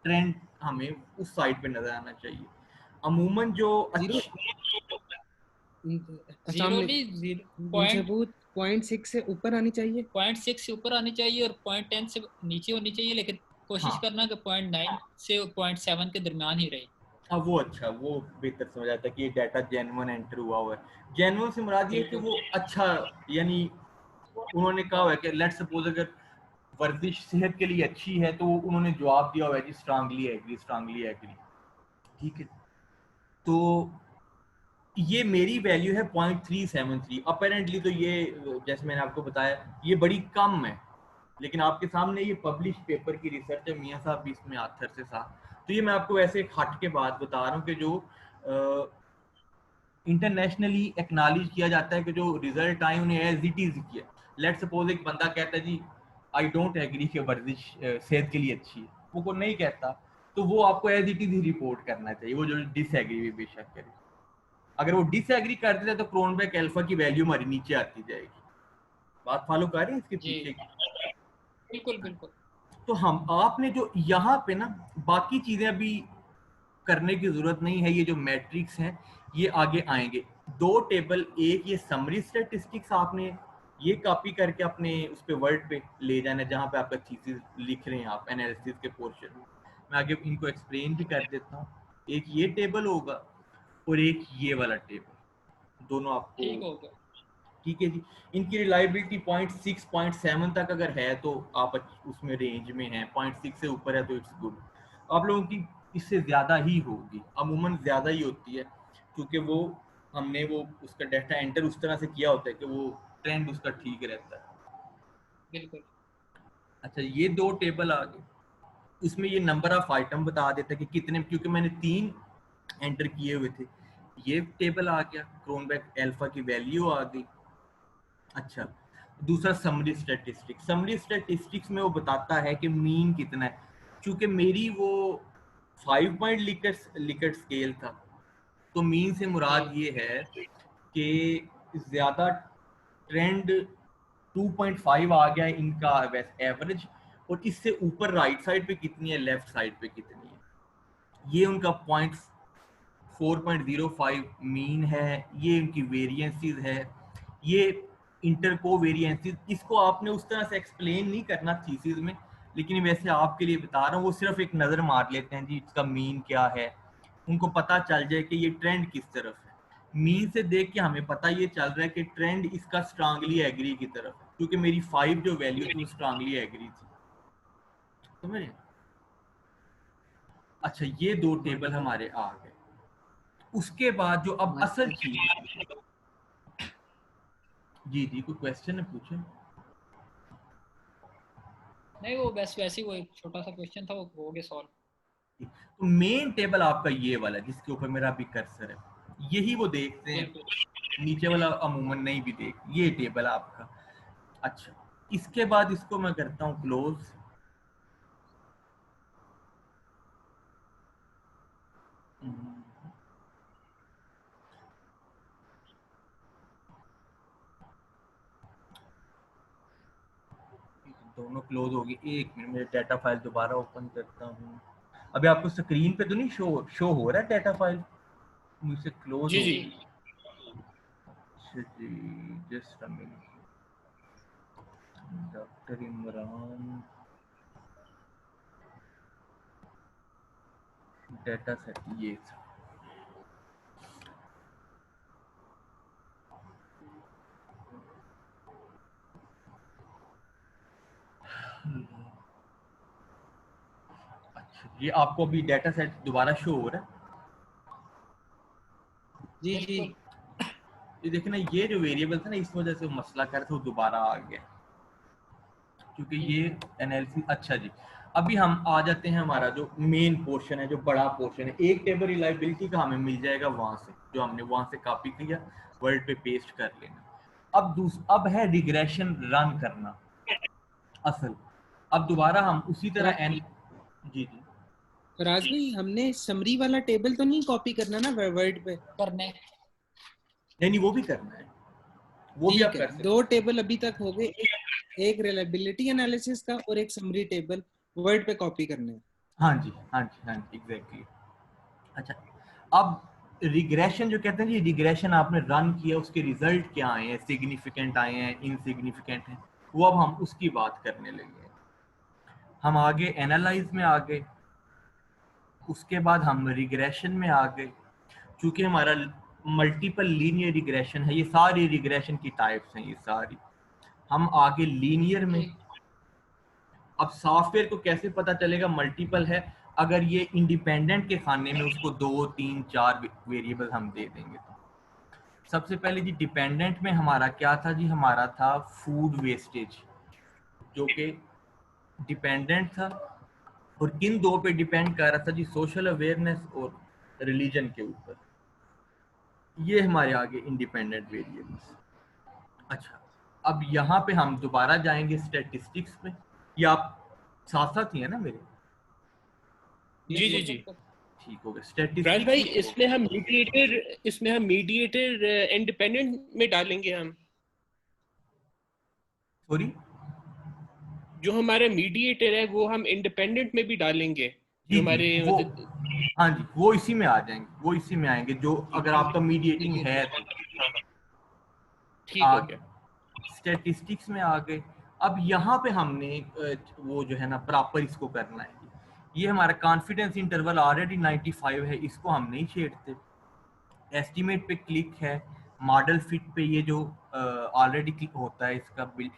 ट्रेंड हमें उस साइड पे नजर आना चाहिए। अमूमन जो पॉइंट 6 से ऊपर आनी चाहिए, 0.6 से ऊपर आनी चाहिए और 0.10 से नीचे होनी चाहिए, लेकिन कोशिश करना कि 0.9 से 0.7 के दरमियान ही रहे। हाँ, वो अच्छा, वो बेहतर समझ आता है कि ये डाटा जेन्युइन एंटर हुआ हुआ है। जेन्युइन से मुराद ये कि वो अच्छा, यानी उन्होंने कहा है कि लेट सपोज अगर वर्जिश सेहत के लिए अच्छी है तो उन्होंने जवाब दिया हुआ है जी स्ट्रांगली एग्री, स्ट्रांगली एग्री। ठीक है, तो ये मेरी वैल्यू है 0.373। अपेरेंटली तो ये, जैसे मैंने आपको बताया, ये बड़ी कम है, लेकिन आपके सामने ये पब्लिश पेपर की रिसर्च है, मियां साहब भी इसमें आथर से साथ। तो ये मैं आपको वैसे एक हट के बात बता रहा हूँ कि जो इंटरनेशनली एक्नॉलेज किया जाता है कि जो रिजल्ट आए उन्हें एज इट इज किया। लेट सपोज एक बंदा कहता है जी आई डोंट एग्री कि वर्जिश सेहत के लिए अच्छी है, वो को नहीं कहता, तो वो आपको एज इट इज ही रिपोर्ट करना चाहिए, वो जो डिसएग्री भी बेशक करे। अगर वो डिसएग्री कर देता है तो क्रोनबैक अल्फा की वैल्यू हमारी नीचे आती जाएगी। बात फॉलो कर रहे हैं इसके पीछे की? बिल्कुल बिल्कुल। तो हम आपने जो यहाँ पे ना बाकी चीजें अभी करने की जरूरत नहीं है, ये जो मैट्रिक्स हैं ये आगे आएंगे। दो टेबल, एक ये समरी स्टैटिस्टिक्स, आपने ये कॉपी करके अपने उस पे वर्ड पे ले जाना है जहाँ पे आपका थीसिस लिख रहे हैं आप एनालिसिस के पोर्शन में। मैं आगे इनको एक्सप्लेन भी कर देता हूँ। एक ये टेबल होगा और एक ये वाला टेबल। दोनों आपको ठीक हो गया। ठीक है जी। इनकी रिलायबिलिटी 0.6 0.7 तक अगर है तो आप उसमें रेंज में हैं, 0.6 से ऊपर है तो इट्स गुड। आप लोगों की इससे ज़्यादा ही होगी, अमूमन ज़्यादा ही होती है, क्योंकि वो हमने वो उसका डाटा एंटर उस तरह से किया होता है कि वो ट्रेंड उसका ठीक रहता है। बिल्कुल। अच्छा, ये दो टेबल आ गए, इसमें ये नंबर ऑफ आइटम बता देता है कि कितने, क्योंकि मैंने 3 एंटर किए हुए थे। ये टेबल आ गया, क्रोनबेक अल्फा की वैल्यू आ गई। अच्छा, दूसरा समरी स्टैटिस्टिक्स। समरी स्टैटिस्टिक्स में वो बताता है कि मीन कितना है। चूंकि मेरी वो 5 पॉइंट लिकर्ट स्केल था, तो मीन से मुराद ये है कि ज़्यादा ट्रेंड 2.5 आ गया इनका एवरेज, और इससे ऊपर राइट साइड पे कितनी है, लेफ्ट साइड पे कितनी है। ये उनका 4.05 मीन है, ये इनकी वेरिएंसीज है, ये इंटर को वेरिएंसीज। इसको आपने उस तरह से एक्सप्लेन नहीं करना थीसिस में, लेकिन वैसे आपके लिए बता रहा हूँ। वो सिर्फ एक नज़र मार लेते हैं जी इसका मीन क्या है, उनको पता चल जाए कि ये ट्रेंड किस तरफ है। मीन से देख के हमें पता ये चल रहा है कि ट्रेंड इसका स्ट्रांगली एग्री की तरफ है, क्योंकि मेरी 5 जो वैल्यू थी वो स्ट्रांगली एग्री थी, समझ रहे? अच्छा, ये दो टेबल हमारे आ गए। उसके बाद जो अब असल चीज, जी जी कोई क्वेश्चन है, पूछे। नहीं, वो बस वैसे ही वो एक छोटा सा क्वेश्चन था, वो हो गया सॉल्व। तो मेन टेबल आपका ये वाला जिसके ऊपर मेरा अभी कर्सर है, यही वो देखते हैं, नीचे वाला अमूमन नहीं भी देख, ये टेबल आपका। अच्छा, इसके बाद इसको मैं करता हूँ क्लोज। दोनों क्लोज हो गए। एक मिनट, मेरे डाटा फाइल दोबारा ओपन करता हूँ। अभी आपको स्क्रीन पे तो नहीं शो हो रहा है डाटा फाइल, मुझसे क्लोज जी हो जी। गई। अच्छा जी, just a minute. Doctor Imran data set ये था। अच्छा, ये आपको अभी डाटा सेट दोबारा शो हो रहा है? जी जी। ये देखे ना, ये जो वेरिएबल था ना, इस वजह से वो मसला कर रहा था, वो दोबारा आ गया, क्योंकि ये एनालिसिस। अच्छा जी, अभी हम आ जाते हैं, हमारा जो मेन पोर्शन है, जो बड़ा पोर्शन है, एक टेबल रिलायबिलिटी का हमें मिल जाएगा वहां से, जो हमने वहां से कॉपी किया, वर्ड पे पेस्ट कर लेना। अब है रिग्रेशन रन करना असल। अब दोबारा हम उसी तरह एन, जी जी फराज भाई, हमने समरी वाला टेबल तो नहीं कॉपी करना ना वर्ड पे? करने। नहीं, वो भी करना है, वो भी आप ठीक है, कर सकते दो टेबल अभी तक हो गए, एक रिलायबिलिटी एनालिसिस का और एक समरी टेबल वर्ड पे कॉपी करने हैं। हाँ जी हाँ जी हाँ जी, एग्जैक्टली। अच्छा, अब रिग्रेशन जो कहते हैं जी, रिग्रेशन आपने रन किया, उसके रिजल्ट क्या आए हैं, सिग्निफिकेंट आए हैं, इनसिग्निफिकेंट हैं, वो अब हम उसकी बात करने लगे हैं। हम आगे एनालाइज में आ गए, उसके बाद हम रिग्रेशन में आ गए। चूंकि हमारा मल्टीपल लीनियर रिग्रेशन है, ये सारी रिग्रेशन की टाइप्स हैं ये सारी। हम आगे लीनियर में। अब सॉफ्टवेयर को कैसे पता चलेगा मल्टीपल है, अगर ये इंडिपेंडेंट के खाने में उसको 2 3 4 वेरिएबल हम दे देंगे तो। सबसे पहले जी डिपेंडेंट में हमारा क्या था जी, हमारा था फूड वेस्टेज, जो कि डिपेंडेंट था, और किन दो पे डिपेंड कर रहा था जी, सोशल अवेयरनेस और रिलीजन के ऊपर। ये हमारे आगे इंडिपेंडेंट वेरिएबल्स। अच्छा, अब यहाँ पे हम दोबारा जाएंगे स्टैटिस्टिक्स पे, या आप साथ साथ ही है ना मेरे? जी जी जी। ठीक हो गया, राज भाई, स्टैटिस्टिक्स। इसमें हम मीडिएटर इंडिपेंडेंट में डालेंगे हम। सॉरी, जो हमारे मीडिएटर है वो हम इंडिपेंडेंट में भी डालेंगे, जी जो जी हमारे वो, मतलब। हाँ जी, वो इसी में आ जाएंगे, वो इसी में आएंगे, जो अगर आपका मीडिएटिंग है तो। ठीक हो गया। स्टैटिस्टिक्स में आ गए। अब यहाँ पे हमने वो जो है ना प्रॉपर इसको करना है। ये हमारा कॉन्फिडेंस इंटरवल ऑलरेडी 95 है, इसको हम नहीं छेड़ते। एस्टिमेट पे क्लिक है, मॉडल फिट पे ये जो ऑलरेडी होता है इसका बिल्ड,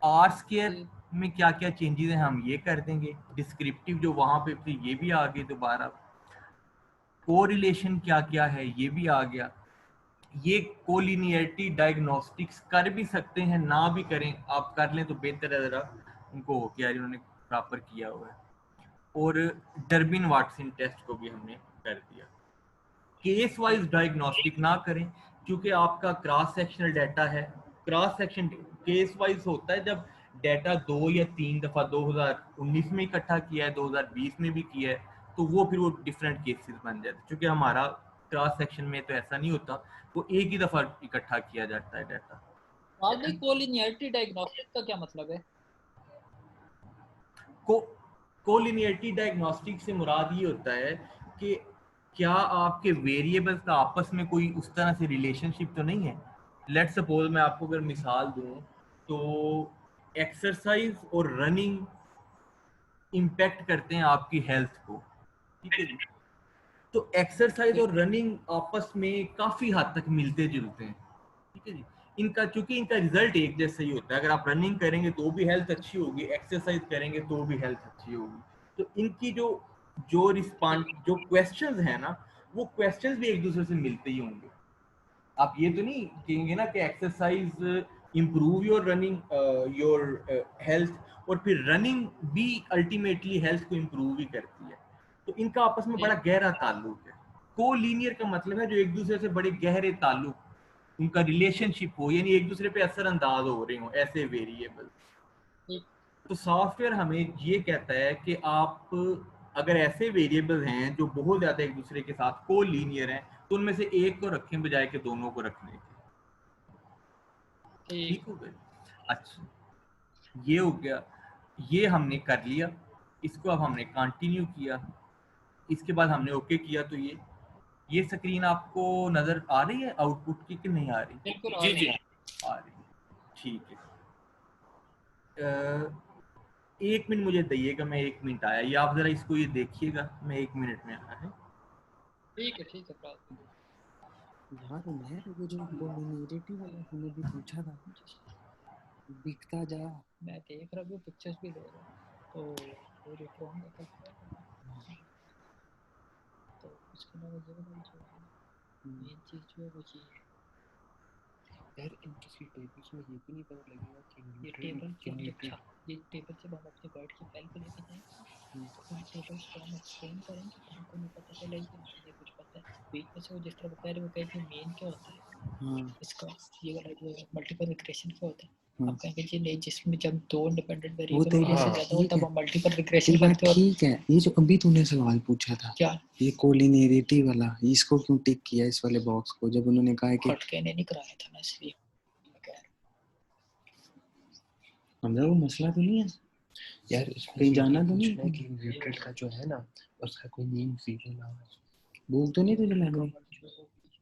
आर स्क्वायर में क्या क्या चेंजेस हैं हम ये कर देंगे, डिस्क्रिप्टिव जो वहां पे थे ये भी आ गए दोबारा, कोरिलेशन क्या क्या है ये भी आ गया, ये कोलिनियरिटी डायग्नोस्टिक्स कर भी सकते हैं, ना भी करें, आप कर लें तो बेहतर है, जरा उनको हो गया जिन्होंने प्रॉपर किया हुआ है। और डर्बिन वाटसन टेस्ट को भी हमने कर दिया। केस वाइज डायग्नोस्टिक ना करें क्योंकि आपका क्रॉस सेक्शनल डाटा है, क्रॉस सेक्शन केस वाइज होता है जब डाटा 2 या 3 दफा 2019 में इकट्ठा किया है, 2020 में भी किया है, तो वो फिर वो डिफरेंट केसेस बन जाते हैं। क्योंकि हमारा क्रॉस सेक्शन में तो ऐसा नहीं होता, वो एक ही दफा इकट्ठा किया जाता है डाटा। कोलिनियरिटी डायग्नोस्टिक का क्या मतलब है? कोलिनियरिटी डायग्नोस्टिक से मुराद ये होता है कि क्या आपके वेरिएबल्स का आपस में कोई उस तरह से रिलेशनशिप तो नहीं है। लेट्स सपोज मैं आपको अगर मिसाल दूं तो एक्सरसाइज और रनिंग इम्पैक्ट करते हैं आपकी हेल्थ को, ठीक है जी। तो एक्सरसाइज और रनिंग आपस में काफी हद तक मिलते जुलते हैं, ठीक है जी। इनका चूंकि इनका रिजल्ट एक जैसा ही होता है, अगर आप रनिंग करेंगे तो भी हेल्थ अच्छी होगी, एक्सरसाइज करेंगे तो भी हेल्थ अच्छी होगी। तो इनकी जो जो रिस्पॉन्ड जो क्वेश्चंस है ना, वो क्वेश्चंस भी एक दूसरे से मिलते ही होंगे। आप ये तो नहीं कहेंगे ना कि exercise improve your running your health, और फिर रनिंग भी अल्टीमेटली हेल्थ को इम्प्रूव ही करती है। तो इनका आपस में बड़ा गहरा ताल्लुक है। कोलिनियर का मतलब है जो एक दूसरे से बड़े गहरे ताल्लुक, उनका रिलेशनशिप हो, यानी एक दूसरे पे असरअंदाज हो रहे हो ऐसे वेरिएबल। तो सॉफ्टवेयर हमें ये कहता है कि आप अगर ऐसे वेरिएबल हैं जो बहुत ज्यादा एक दूसरे के साथ कोलिनियर हैं, तो उनमें से एक को रखें बजाय के दोनों को रखने के। ठीक हो गया। अच्छा, ये हो गया, ये हमने कर लिया। इसको अब हमने कंटिन्यू किया, इसके बाद हमने ओके किया। तो ये स्क्रीन आपको नजर आ रही है आउटपुट की कि नहीं आ रही? बिल्कुल जी जी आ रही है, ठीक है। 1 मिनट मुझे दइएगा, मैं 1 मिनट आया, ये आप जरा इसको ये देखिएगा, मैं 1 मिनट में आया है। ठीक है यार उमर, वो जो कोलिनियरिटी वाला हमने भी पूछा था, दिखता जा, मैं देख रहा हूँ, पिक्चर्स भी ले रहा हूँ। तो वो जो ड्रॉइंग का तो उसके अलावा ये वाला जो मेन चीज जो है वो ये है यार। इन किसी टेबल्स में ये भी नहीं पता लगेगा कि ये टेबल ये टेबल जब हम अपने वर्ड की फाइल को लेके जाएंगे तो इन टेबल्स को हम एक्सप्लेन करेंगे, तो हमको नहीं पता चलेगा मुझे कुछ पता है। बीच में से वो जिस तरह बता रहे वो कहेंगे मेन क्या होता है इसका, ये वाला जो मल्टीपल रिग्रेशन क्या होता है। आप कहेंगे जी नहीं, जिसमें जब 2 इंडिपेंडेंट वेरिएबल से ज्यादा हो तब हम मल्टीपल रिग्रेशन करते हैं। ठीक है, ये जो अभी तूने सवाल पूछा था क्या ये कोलिनियरिटी वाला, इसको क्यों टिक किया इस वाले बॉक्स को, जब उन्होंने कहा कि हटके नहीं कराया था ना, इसलिए हमने वो मसला तो नहीं है यार। कहीं जाना तो नहीं है कि म्यूटेड का जो है ना उसका कोई नेम जीरो ना हो। बोल तो नहीं तुझे लग रहा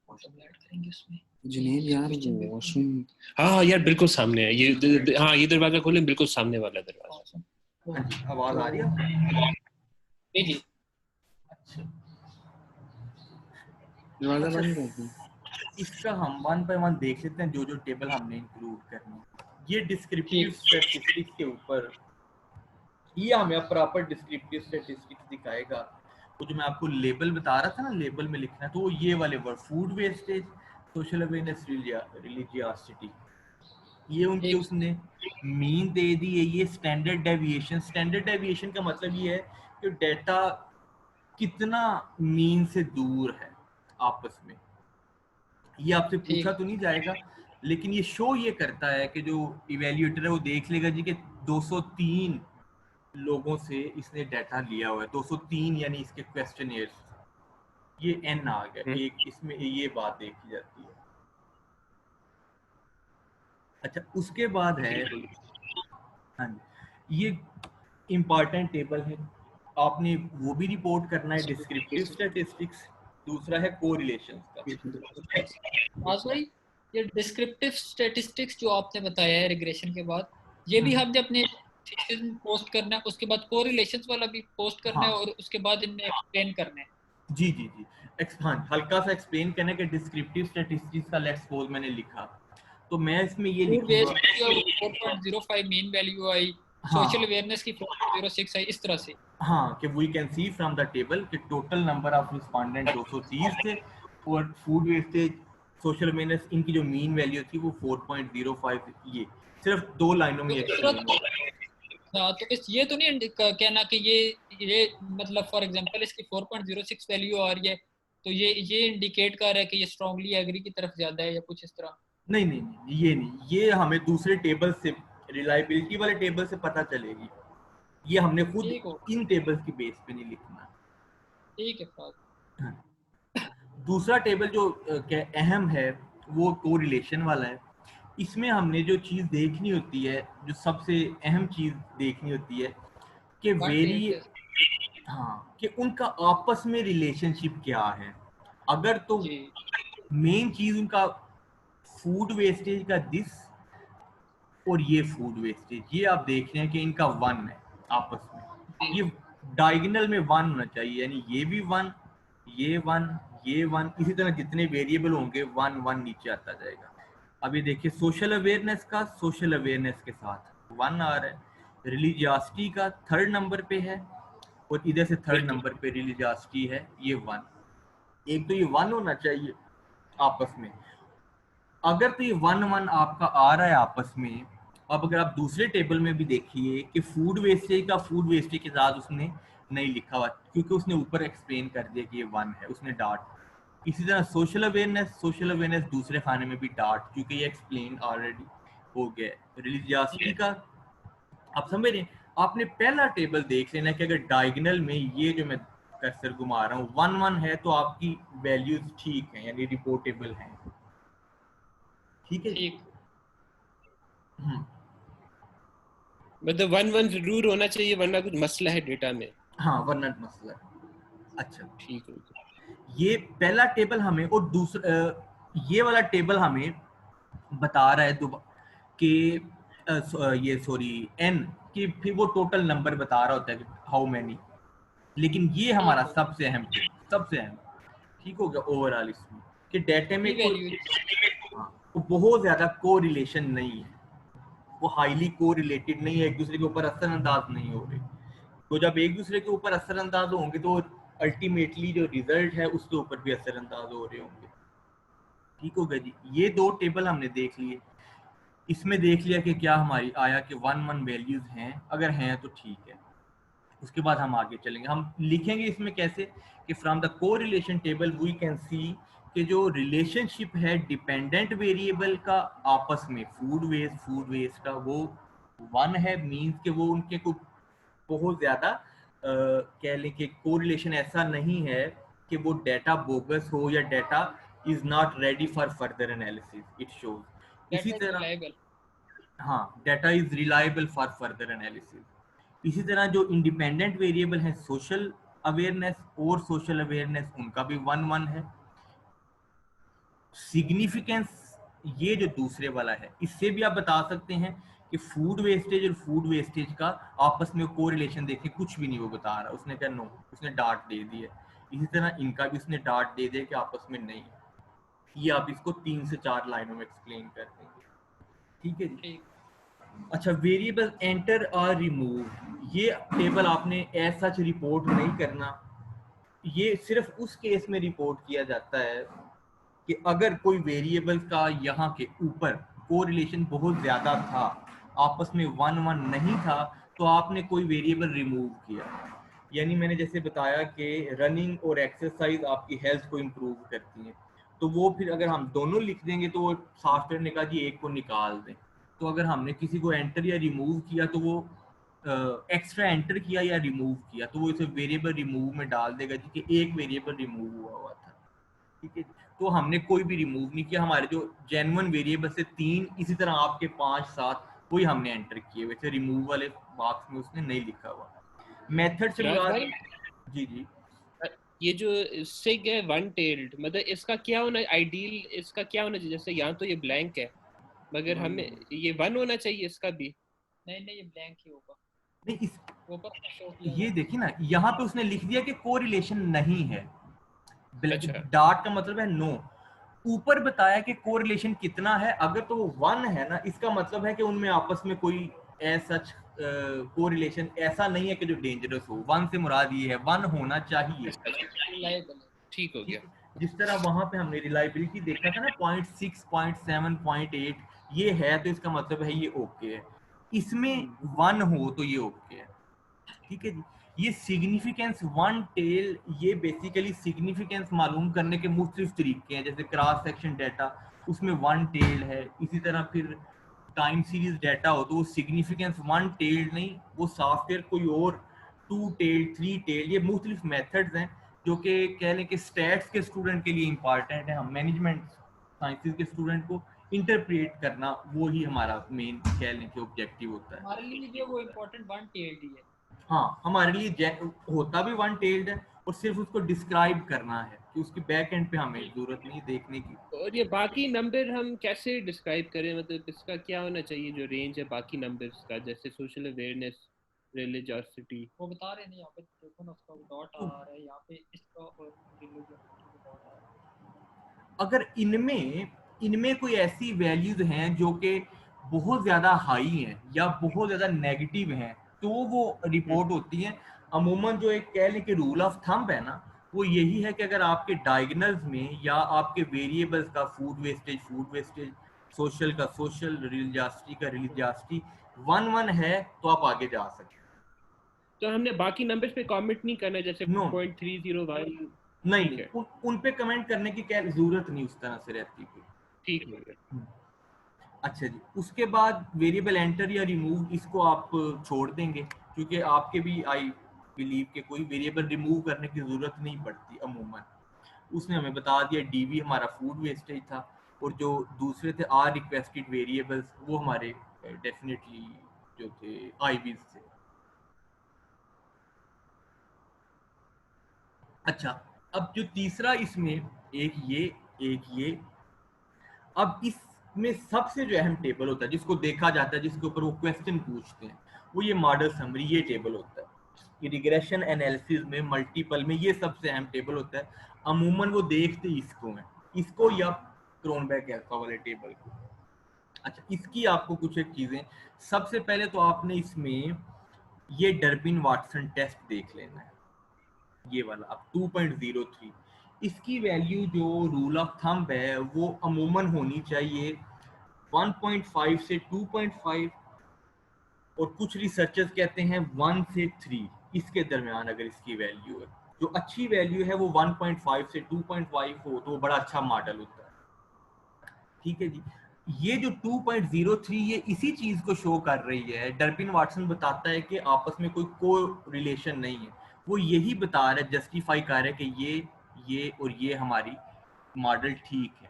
करेंगे उसमें जुनेद यार, वॉशरूम। हाँ यार बिल्कुल सामने है ये। हाँ ये दरवाजा खोले, बिल्कुल सामने वाला दरवाजा। आवाज आ रही है? जी अच्छा, दरवाजा बंद कर दो। इसका हम 1 बाय 1 देख लेते हैं जो जो टेबल हमने इंक्लूड करनी है। ये डिस्क्रिप्टिव स्टैटिस्टिक्स के ऊपर, ये हमें प्रॉपर डिस्क्रिप्टिव स्टैटिस्टिक्स दिखाएगा। वो जो मैं आपको लेबल बता रहा था ना, लेबल में लिखना है, तो वो ये वाले word, food wastage, social awareness, religiosity, ये उनके उसने मीन दे दी है। ये स्टैंडर्ड डेविएशन, स्टैंडर्ड डेविएशन का मतलब ये है कि डेटा कितना मीन से दूर है आपस में। ये आपसे पूछा तो नहीं जाएगा, लेकिन ये शो ये करता है कि जो इवेल्युएटर है वो देख लेगा जी कि 203 लोगों से इसने डाटा लिया हुआ है, 203 यानी इसके क्वेश्चनियर्स, ये n आ गया एक, इसमें ये बात देखी जाती है। अच्छा, उसके बाद है, हाँ जी, ये इम्पॉर्टेंट टेबल है, आपने वो भी रिपोर्ट करना है, डिस्क्रिप्टिव स्टैटिस्टिक्स। दूसरा है कोरिलेशंस का। आज भाई ये डिस्क्रिप्टिव स्टैटिस्टिक्स जो आपने बताया है रिग्रेशन के बाद, ये भी हमने अपने थीसिस में पोस्ट करना है, उसके बाद कोरिलेशंस वाला भी पोस्ट करना है, और उसके बाद इनमें एक्सप्लेन करना है। जी जी जी हाँ, हल्का सा एक्सप्लेन करने के डिस्क्रिप्टिव स्टैटिस्टिक्स का लेट्स सपोज मैंने लिखा, तो मैं इसमें ये फूड लिखूंगा वेस्ट की 4.05 मीन वैल्यू आई, सोशल हाँ अवेयरनेस की 4.06 आई, इस तरह से। हाँ कि we can see from the table कि टोटल नंबर ऑफ रिस्पोंडेंट 230 थे और फूड वेस्टेज सोशल अवेयरनेस इनकी जो मीन वैल्यू थी वो 4.05, ये सिर्फ 2 लाइनों में तो इस एक्सप्लेन तरह हुआ। हाँ, तो इस ये तो नहीं कहना कि ये मतलब फॉर एग्जांपल इसकी 4.06 वैल्यू आ रही है तो ये इंडिकेट कर रहा है कि ये स्ट्रांगली एग्री की तरफ ज्यादा है या कुछ इस तरह। नहीं नहीं नहीं ये नहीं, ये हमें दूसरे टेबल से, रिलायबिलिटी वाले टेबल से पता चलेगी, ये हमने खुद ठीक हो, इन टेबल्स की बेस पे नहीं लिखना। ठीक है फाज। हाँ। दूसरा टेबल जो अहम है वो कोरिलेशन वाला है। इसमें हमने जो चीज़ देखनी होती है, जो सबसे अहम चीज़ देखनी होती है कि वन वेरी, टेल्ड। हाँ कि उनका आपस में रिलेशनशिप क्या है। अगर तो जी मेन चीज़ उनका फूड वेस्टेज का दिस और ये फूड वेस्टेज, ये आप देख रहे हैं कि इनका वन है आपस में, जी ये डायगोनल में वन होना चाहिए, यानी ये भी वन, ये वन, ये वन, इसी तरह जितने वेरिएबल होंगे वन वन नीचे आता जाएगा। अब ये देखिए सोशल अवेयरनेस का सोशल अवेयरनेस के साथ वन आ रहा है, रिलीजियसिटी का थर्ड नंबर पे है और इधर से थर्ड नंबर पे रिलीजियसिटी है, ये वन, एक तो ये वन होना चाहिए आपस में। अगर तो ये वन वन आपका आ रहा है आपस में, अब अगर आप दूसरे टेबल में भी देखिए कि फूड वेस्टेज का फूड वेस्टेज के साथ उसने नहीं लिखा हुआ क्योंकि उसने ऊपर एक्सप्लेन कर दिया कि ये वन है, उसने डाट। इसी तरह सोशल अवेयरनेस दूसरे खाने में भी डाट क्योंकि ये एक्सप्लेन ऑलरेडी हो गया। रिलीजियसिटी का आप समझ रहे हैं, आपने पहला टेबल देख लेना कि अगर डायगोनल में ये जो मैं कर्सर घुमा रहा हूँ वन वन है तो आपकी वैल्यूज ठीक है, यानी रिपोर्टेबल हैं। ठीक है जी। ठीक। मतलब वन वन जरूर होना चाहिए वरना कुछ मसला है डेटा में। हाँ वरना मसला है। अच्छा ठीक है। ये पहला टेबल हमें और दूसरा ये वाला टेबल हमें बता रहा है कि ये सॉरी एन कि फिर वो टोटल नंबर बता रहा होता है कि हाउ मैनी, लेकिन ये हमारा ठीक हो, सबसे अहम सबसे अहम ठीक हो गया ओवरऑल इसमें कि डाटा में की कोई वैल्यू। हाँ, तो बहुत ज्यादा को रिलेशन नहीं है, वो हाईली को रिलेटेड नहीं है, एक दूसरे के ऊपर असरअंदाज नहीं हो रहे। तो जब एक दूसरे के ऊपर असरअंदाज होंगे तो अल्टीमेटली जो रिजल्ट है उसके ऊपर भी असरअंदाज हो रहे होंगे। ठीक हो गया जी, ये दो टेबल हमने देख लिए। इसमें देख लिया कि क्या हमारी आया कि वन वन वैल्यूज हैं, अगर हैं तो ठीक है। उसके बाद हम आगे चलेंगे, हम लिखेंगे इसमें कैसे कि from the correlation table we can see कि जो रिलेशनशिप है डिपेंडेंट वेरिएबल का आपस में फूड वेस्ट का वो वन है, मींस कि वो उनके को बहुत ज्यादा कह लें कि कोरिलेशन ऐसा नहीं है कि वो डेटा बोगस हो या data is not ready for further analysis, it shows. इसी डेटा तरह रिलायबल। हाँ data is reliable for further analysis. इसी तरह जो इंडिपेंडेंट वेरिएबल है सोशल अवेयरनेस और सोशल अवेयरनेस उनका भी वन वन है। सिग्निफिकेंस ये जो दूसरे वाला है इससे भी आप बता सकते हैं कि फूड वेस्टेज और फूड वेस्टेज का आपस में कोरिलेशन देखिए कुछ भी नहीं वो बता रहा, उसने क्या नो, उसने डाट दे दिया। इसी तरह इनका भी उसने डाट दे दिया कि आपस में नहीं। ये आप इसको 3 से 4 लाइनों में एक्सप्लेन कर देंगे। ठीक है जी। ठीक। अच्छा वेरिएबल एंटर और रिमूव, ये टेबल आपने एज सच रिपोर्ट नहीं करना, ये सिर्फ उस केस में रिपोर्ट किया जाता है कि अगर कोई वेरिएबल का यहाँ के ऊपर कोरिलेशन बहुत ज्यादा था, आपस में वन वन नहीं था, तो आपने कोई वेरिएबल रिमूव किया। यानी मैंने जैसे बताया कि रनिंग और एक्सरसाइज आपकी हेल्थ को इम्प्रूव करती हैं, तो वो फिर अगर हम दोनों लिख देंगे तो वो सॉफ्टवेयर ने कहा जी एक को निकाल दें। तो अगर हमने किसी को एंटर या रिमूव किया तो वो एक्स्ट्रा एंटर किया या रिमूव किया तो वो इसे वेरिएबल रिमूव में डाल देगा जी कि एक वेरिएबल रिमूव हुआ था। ठीक है, तो हमने कोई भी रिमूव नहीं किया, हमारे जो जेन्युइन वेरिएबल से 3, इसी तरह आपके 5 7 वही हमने एंटर किए, वैसे रिमूव वाले बॉक्स में उसने नहीं लिखा हुआ। मेथड से चिराग मुराद भाई, जी जी ये जो सिग है वन टेल्ड, मतलब इसका क्या होना आइडियल, इसका क्या होना चाहिए? जैसे यहाँ तो ये ब्लैंक है मगर हमें ये वन होना चाहिए इसका भी। नहीं नहीं, ये ब्लैंक ही होगा, नहीं इस वो पर शो किया ये हुआ। देखिए ना यहाँ पे उसने लिख दिया कि कोरिलेशन नहीं है, अच्छा। डार्ट का मतलब है नो। ऊपर बताया कि कोरिलेशन कितना है, अगर तो वो 1 है ना, इसका मतलब है कि उनमें आपस में कोई सच कोरिलेशन ऐसा नहीं है कि जो डेंजरस हो। 1 से मुराद ये है 1 होना चाहिए। ठीक हो गया। जिस तरह वहां पे हमने रिलायबिलिटी देखा था ना 0.6, 0.7, 0.8, ये है तो इसका मतलब है ये ओके है। इसमें 1 हो तो ये ओके है, ठीक है जी। ये सिग्निफिकेंस वन टेल, ये बेसिकली सिग्निफिकेंस मालूम करने के मुख्तलिफ तरीके हैं, जैसे क्रॉस सेक्शन डाटा उसमें वन टेल है, इसी तरह फिर टाइम सीरीज डाटा हो तो वो सिग्निफिकेंस वन टेल्ड नहीं, वो सॉफ्टवेयर कोई और 2 टेल्ड 3 टेल्ड, ये मुख्तलिफ मेथड्स हैं जो कि कह लें कि स्टैट्स के स्टूडेंट के लिए इंपॉर्टेंट है। हम मैनेजमेंट साइंसेज के स्टूडेंट को इंटरप्रेट करना वो ही हमारा मेन कह लें कि ऑब्जेक्टिव होता है। हमारे लिए जो वो इम्पोर्टेंट वन टेल्ड ही है। हाँ, हमारे लिए होता भी वन टेल्ड है और सिर्फ उसको डिस्क्राइब करना है कि उसकी बैक एंड पे हमें जरूरत नहीं देखने की। और ये बाकी नंबर हम कैसे डिस्क्राइब करें, मतलब इसका क्या होना चाहिए जो रेंज है बाकी नंबर्स का, जैसे सोशल अवेयरनेस, रिलीजियोसिटी? वो बता रहे हैं यहाँ पे, देखो ना उसका डॉट आ रहा है यहाँ पे, इसका और रिलीजियोसिटी का डॉट आ रहा है। अगर इनमें इनमें कोई ऐसी वैल्यूज हैं जो कि बहुत ज़्यादा हाई हैं या बहुत ज़्यादा नेगेटिव हैं तो वो रिपोर्ट होती हैं। अमूमन जो एक कह लें कि रूल ऑफ थंब है ना, वो यही है कि अगर आपके डायगनल्स में या आपके वेरिएबल्स का फूड वेस्टेज, सोशल का सोशल, रिलीजियोसिटी का रिलीजियोसिटी 1-1 है तो आप आगे जा सकते हैं। तो हमने बाकी नंबर्स पे कमेंट नहीं करना, जैसे नो 0.301? नहीं ठीक है, नहीं, उन पे कमेंट करने की क्या जरूरत नहीं उस तरह से रहती कोई। ठीक हो गया। अच्छा जी, उसके बाद वेरिएबल एंटर या रिमूव इसको आप छोड़ देंगे क्योंकि आपके भी आई बिलीव के कोई वेरिएबल रिमूव करने की ज़रूरत नहीं पड़ती अमूमन। उसने हमें बता दिया डीवी हमारा फूड वेस्टेज था और जो दूसरे थे आर रिक्वेस्टेड वेरिएबल्स वो हमारे डेफिनेटली जो थे आईवीज थे। अच्छा, अब जो तीसरा इसमें एक ये अब इसमें सबसे जो अहम टेबल होता है जिसको देखा जाता है, जिसके ऊपर वो क्वेश्चन पूछते हैं, वो ये मॉडल समरी ये टेबल होता है। ये रिग्रेशन एनालिसिस में मल्टीपल में ये सबसे अहम टेबल होता है। अमूमन वो देखते इसको हैं, इसको या क्रोनबेक अल्फा वाले टेबल को। अच्छा, इसकी आपको कुछ एक चीजें, सबसे पहले तो आपने इसमें ये डर्बिन वाटसन टेस्ट देख लेना है, ये वाला अब 2.03। इसकी वैल्यू जो रूल ऑफ थंब है वो अमूमन होनी चाहिए 1.5 से 2.5 और कुछ रिसर्चर्स कहते हैं 1 से 3 इसके दरमियान अगर इसकी वैल्यू है। जो अच्छी वैल्यू है वो 1.5 से 2.5 हो तो वो बड़ा अच्छा मॉडल होता है, ठीक है जी। ये जो 2.03 ये इसी चीज को शो कर रही है। डर्बिन वाटसन बताता है कि आपस में कोई को रिलेशन नहीं है, वो यही बता रहा है, जस्टिफाई कर रहा है कि ये और ये हमारी मॉडल ठीक है।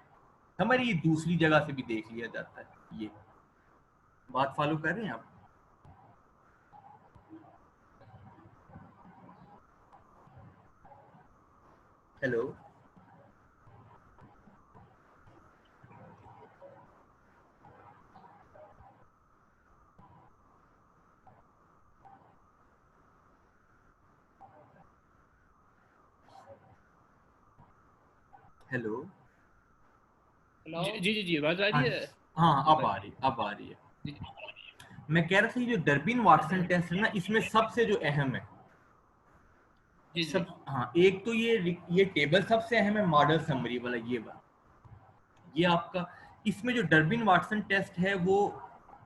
हमारी ये दूसरी जगह से भी देख लिया जाता है। ये बात फॉलो कर रहे हैं आप? Hello, hello. हेलो। जी आवाज आ हाँ रही है? हाँ, अब आ रही है। जी मैं कह रहा था ये जो डर्बिन वाटसन टेस्ट है ना, इसमें सबसे जो अहम है जी। सब, हाँ, एक तो ये टेबल सबसे अहम है, मॉडल समरी वाला ये वाला, ये आपका। इसमें जो डर्बिन वाटसन टेस्ट है वो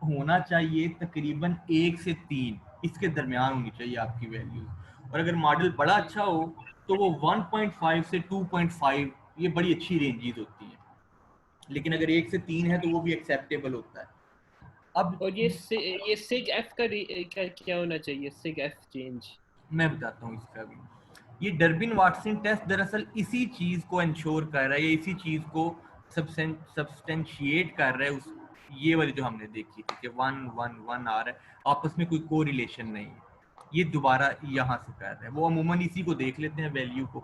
होना चाहिए तकरीबन 1 से 3 इसके दरमियान होनी चाहिए आपकी वैल्यू। और अगर मॉडल बड़ा अच्छा हो तो वो 1.5 से 2.5, ये बड़ी अच्छी रेंजेस होती हैं। लेकिन अगर 1 से 3 है तो वो भी एक्सेप्टेबल होता है। अब और ये सिग एफ का क्या होना चाहिए, सिग एफ चेंज? मैं बताता हूँ इसका भी। ये डर्बिन वाटसन टेस्ट दरअसल इसी चीज को इंश्योर कर रहा है या इसी चीज को सब्सटेंशिएट कर रहा है। उस ये वाली जो हमने देखी थी कि 1-1-1 आ रहा है, आपस में कोई को रिलेशन नहीं है, ये दोबारा यहाँ से कर रहा है। वो अमूमन इसी को देख लेते हैं वैल्यू को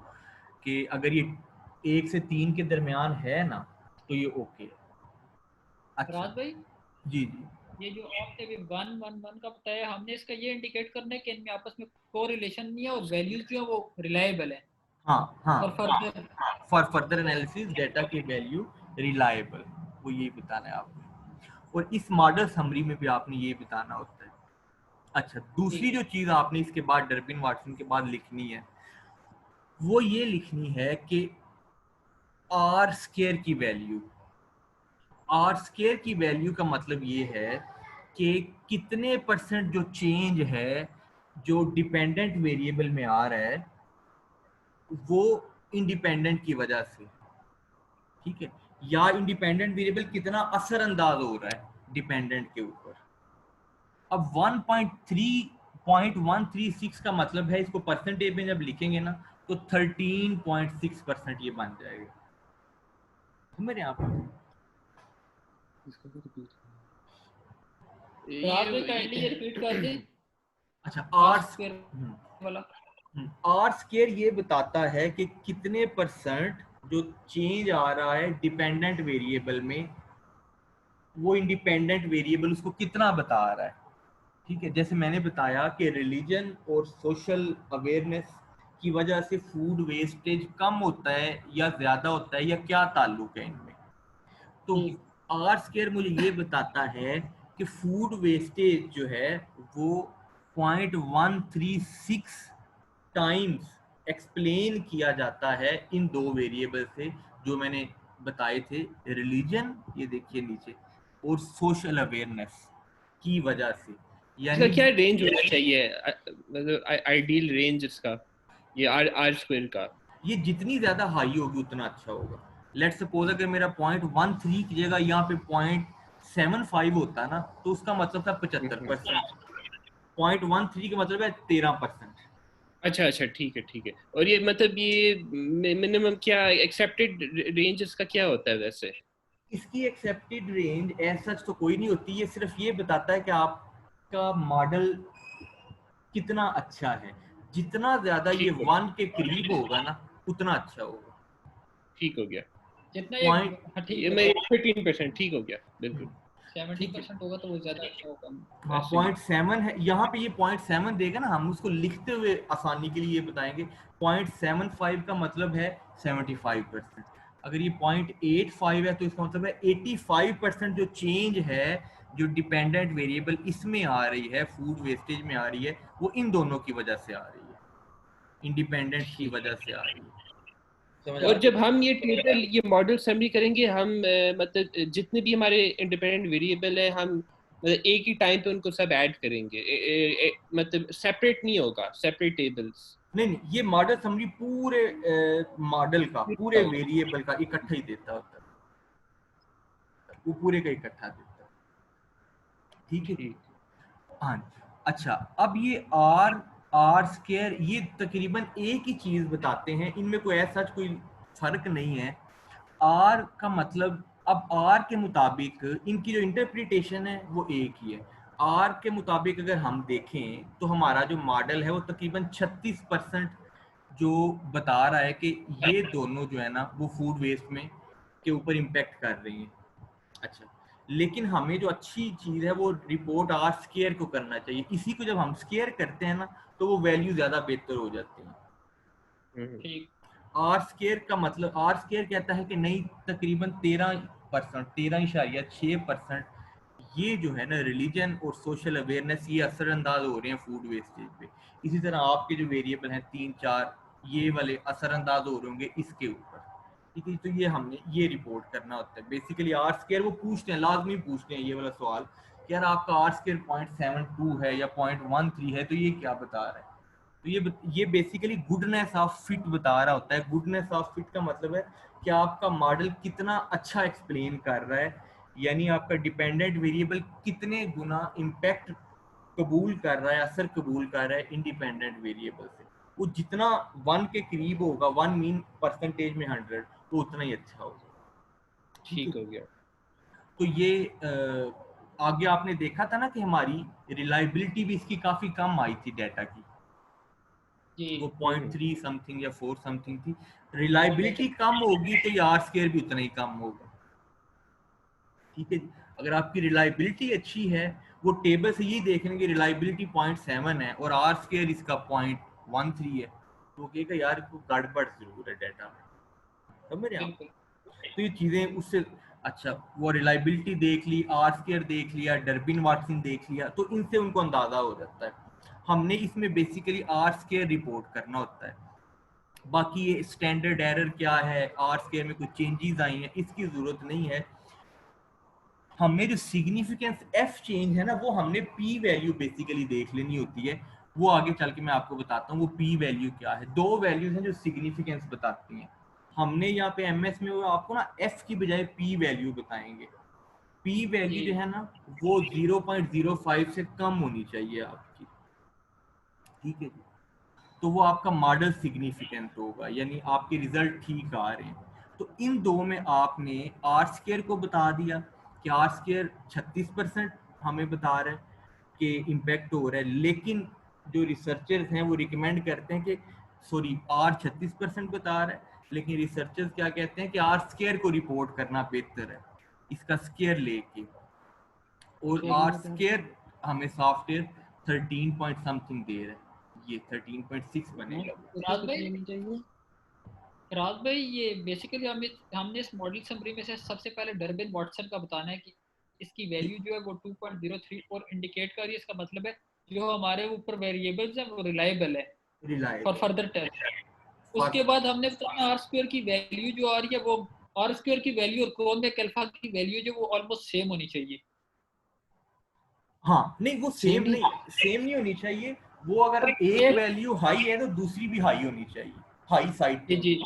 कि अगर ये 1 से 3 के दरमियान है ना तो ये ओके है। अच्छा राज भाई, जी जी, ये जो आपने अभी 1-1-1 का बताया, हमने इसका ये इंडिकेट करना है कि इनमें आपस में कोरिलेशन नहीं है और वैल्यूज जो है वो रिलायबल है। हाँ फॉर फर्दर एनालिसिस डेटा की वैल्यू रिलायबल, वो ये बताना है आपको। और इस मॉडल समरी में भी आपने ये बताना होता है। अच्छा, दूसरी जो चीज आपने इसके बाद डर्बिन वाटसन के बाद लिखनी है वो ये लिखनी है कि आर स्केयर की वैल्यू। आर स्केयर की वैल्यू का मतलब ये है कि कितने परसेंट जो चेंज है जो डिपेंडेंट वेरिएबल में आ रहा है वो इंडिपेंडेंट की वजह से, ठीक है, या इंडिपेंडेंट वेरिएबल कितना असरअंदाज हो रहा है डिपेंडेंट के ऊपर। अब 1.136 का मतलब है, इसको परसेंटेज में जब लिखेंगे ना तो 13.6% ये बन जाएगा। मेरे यहाँ पर इसको भी रिपीट आपने काइंडली ये रिपीट कर दें। अच्छा, आर स्क्वायर वाला आर स्क्वायर ये बताता है कि कितने परसेंट जो चेंज आ रहा है डिपेंडेंट वेरिएबल में वो इंडिपेंडेंट वेरिएबल उसको कितना बता रहा है, ठीक है। जैसे मैंने बताया कि रिलीजन और सोशल अवेयरनेस की वजह से फूड वेस्टेज कम होता है या ज्यादा होता है, या क्या ताल्लुक है इनमें। तो आर स्क्वायर मुझे ये बताता है कि फूड वेस्टेज जो है वो 0.136 टाइम्स एक्सप्लेन किया जाता है इन दो वेरिएबल से जो मैंने बताए थे, रिलीजन, ये देखिए नीचे, और सोशल अवेयरनेस की वजह से। इसका यानी क्या रेंज होना चाहिए, मतलब आइडियल रेंज इसका, ये आर आर स्क्वायर का? ये जितनी ज्यादा हाई होगी उतना अच्छा होगा। लेट सपोज अगर मेरा 0.13 की जगह यहाँ पे 0.75 होता ना तो उसका मतलब था 75%। 0.13 का मतलब है 13%। अच्छा, ठीक है। और ये मतलब ये मिनिमम क्या एक्सेप्टेड रेंज इसका क्या होता है वैसे? इसकी एक्सेप्टेड रेंज एज सच तो कोई नहीं होती, ये सिर्फ ये बताता है कि आपका मॉडल कितना अच्छा है। जितना ज्यादा ये ठीक है, 1 के करीब होगा ना उतना अच्छा होगा। ठीक हो गया। जितना पॉइंट ठीक ये है मैं 13% ठीक हो गया, बिल्कुल। 70% होगा तो वो ज्यादा अच्छा होगा। हाँ, ऐसे ही। 0.7 है यहाँ पे, ये 0.7 देगा ना, हम उसको लिखते हुए आसानी के लिए ये बताएंगे 0.75 का मतलब है 75%। अगर ये 0.85 है तो इसका मतलब है 85% जो चेंज है जो डिपेंडेंट वेरिएबल इसमें आ रही है, फूड वेस्टेज में आ रही है, वो इन दोनों की वजह से आ रही है, इंडिपेंडेंट की ठीक। वजह से आ रही है। समझ आ और गई? जब हम ये टेबल ये मॉडल समरी करेंगे, हम मतलब जितने भी हमारे इंडिपेंडेंट वेरिएबल है, हम मतलब एक ही टाइम पे उनको सब ऐड करेंगे, मतलब सेपरेट नहीं होगा, सेपरेट टेबल्स नहीं, ये मॉडल समरी पूरे मॉडल का, पूरे होगा। वेरिएबल का इकट्ठा ही देता होता है, वो पूरे का इकट्ठा देता है, ठीक है। ठीक। हाँ, अच्छा, अब ये आर आर स्क्वायर ये तकरीबन एक ही चीज बताते हैं, इनमें कोई ऐसा कोई फर्क नहीं है। आर का मतलब, अब आर के मुताबिक इनकी जो इंटरप्रिटेशन है वो एक ही है। आर के मुताबिक अगर हम देखें तो हमारा जो मॉडल है वो तकरीबन 36% जो बता रहा है कि ये दोनों जो है ना वो फूड वेस्ट में के ऊपर इम्पेक्ट कर रही हैं। अच्छा, लेकिन हमें जो अच्छी चीज है वो रिपोर्ट आर स्केयर को करना चाहिए। इसी को जब हम स्केयर करते हैं ना तो वो वैल्यू ज्यादा बेहतर हो जाती है। ठीक आर स्केयर का मतलब, आर स्केयर कहता है कि नहीं, तकरीबन 13%, 13.6% ये जो है ना रिलीजन और सोशल अवेयरनेस ये असरअंदाज हो रहे हैं फूड वेस्टेज पे। इसी तरह आपके जो वेरिएबल हैं 3-4 ये वाले असरअंदाज हो रहे होंगे इसके ऊपर, ठीक है। तो ये हमने ये रिपोर्ट करना होता है बेसिकली। आर स्केयर वो पूछते हैं, लाजमी पूछते हैं ये वाला सवाल कि यार आपका आर स्केयर 0.72 है या 0.13 है तो ये क्या बता रहा है। तो ये बेसिकली गुडनेस ऑफ फिट बता रहा होता है। गुडनेस ऑफ फिट का मतलब है कि आपका मॉडल कितना अच्छा एक्सप्लेन कर रहा है, यानी आपका डिपेंडेंट वेरिएबल कितने गुना इम्पैक्ट कबूल कर रहा है, असर कबूल कर रहा है इंडिपेंडेंट वेरिएबल से। वो जितना 1 के करीब होगा, 1 मीन परसेंटेज में 100, तो उतना ही अच्छा होगा, ठीक है। ठीक हो गया। तो ये आगे आपने देखा था ना कि हमारी रिलायबिलिटी भी इसकी काफी कम आई थी डेटा की, जी वो 0.3 समथिंग या 4 समथिंग थी। रिलायबिलिटी कम होगी तो ये आर स्केयर भी उतना ही कम होगा, ठीक है। अगर आपकी रिलायबिलिटी अच्छी है, वो टेबल से ये देख लेंगे रिलायबिलिटी 0.7 है और आर स्केयर इसका 0.13 है, वो कहेगा यार को गड़बड़ जरूर है डाटा में, समझ रहे हैं आप? बिल्कुल तो ये चीजें उससे अच्छा, वो रिलायबिलिटी देख ली, आर स्क्वायर देख लिया, डर्बिन वाटसन देख लिया, तो इनसे उनको अंदाजा हो जाता है। हमने इसमें बेसिकली आर स्क्वायर रिपोर्ट करना होता है, बाकी ये स्टैंडर्ड एरर क्या है, आर स्क्वायर में कुछ चेंजेस आई हैं, इसकी जरूरत नहीं है। हमने जो सिग्निफिकेंस एफ चेंज है ना, वो हमने पी वैल्यू बेसिकली देख लेनी होती है। वो आगे चल के मैं आपको बताता हूँ वो पी वैल्यू क्या है। दो वैल्यूज हैं जो सिग्निफिकेंस बताती हैं। हमने यहाँ पे एमएस में वो आपको ना एफ की बजाय पी वैल्यू बताएंगे। पी वैल्यू जो है ना वो 0.05 से कम होनी चाहिए आपकी, ठीक है जी। तो वो आपका मॉडल सिग्निफिकेंट होगा, यानी आपके रिजल्ट ठीक आ रहे हैं। तो इन दो में आपने आर स्क्वायर को बता दिया कि आर स्क्वायर 36% हमें बता रहा है कि इम्पैक्ट हो रहा है, लेकिन जो रिसर्चर्स हैं वो रिकमेंड करते हैं कि सॉरी आर 36% बता रहा है, लेकिन रिसर्चर्स क्या कहते हैं कि आर स्क्वायर को रिपोर्ट करना बेहतर है, इसका स्क्वायर लेके। और आर स्क्वायर हमें सॉफ्टवेयर 13 पॉइंट समथिंग दे रहा है, ये 13.6 बनेगा। राज भाई ये बेसिकली हमने इस मॉडल समरी में से सबसे पहले डर्बिन वाटसन का बताना है कि इसकी वैल्यू जो है वो 2.03 और इंडिकेट कर रही है। इसका मतलब है जो हमारे ऊपर वेरिएबल्स हैं वो रिलायबल है फॉर फर्दर टेस्ट। उसके बाद हमने बताया आर स्क्वायर की वैल्यू जो आ रही है वो आर स्क्वायर की वैल्यू और क्रोनबेक अल्फा की वैल्यू जो वो ऑलमोस्ट सेम होनी चाहिए। हाँ नहीं, वो सेम नहीं होनी चाहिए। वो अगर एक वैल्यू हाई है तो दूसरी भी हाई होनी चाहिए, हाई साइड पे। जी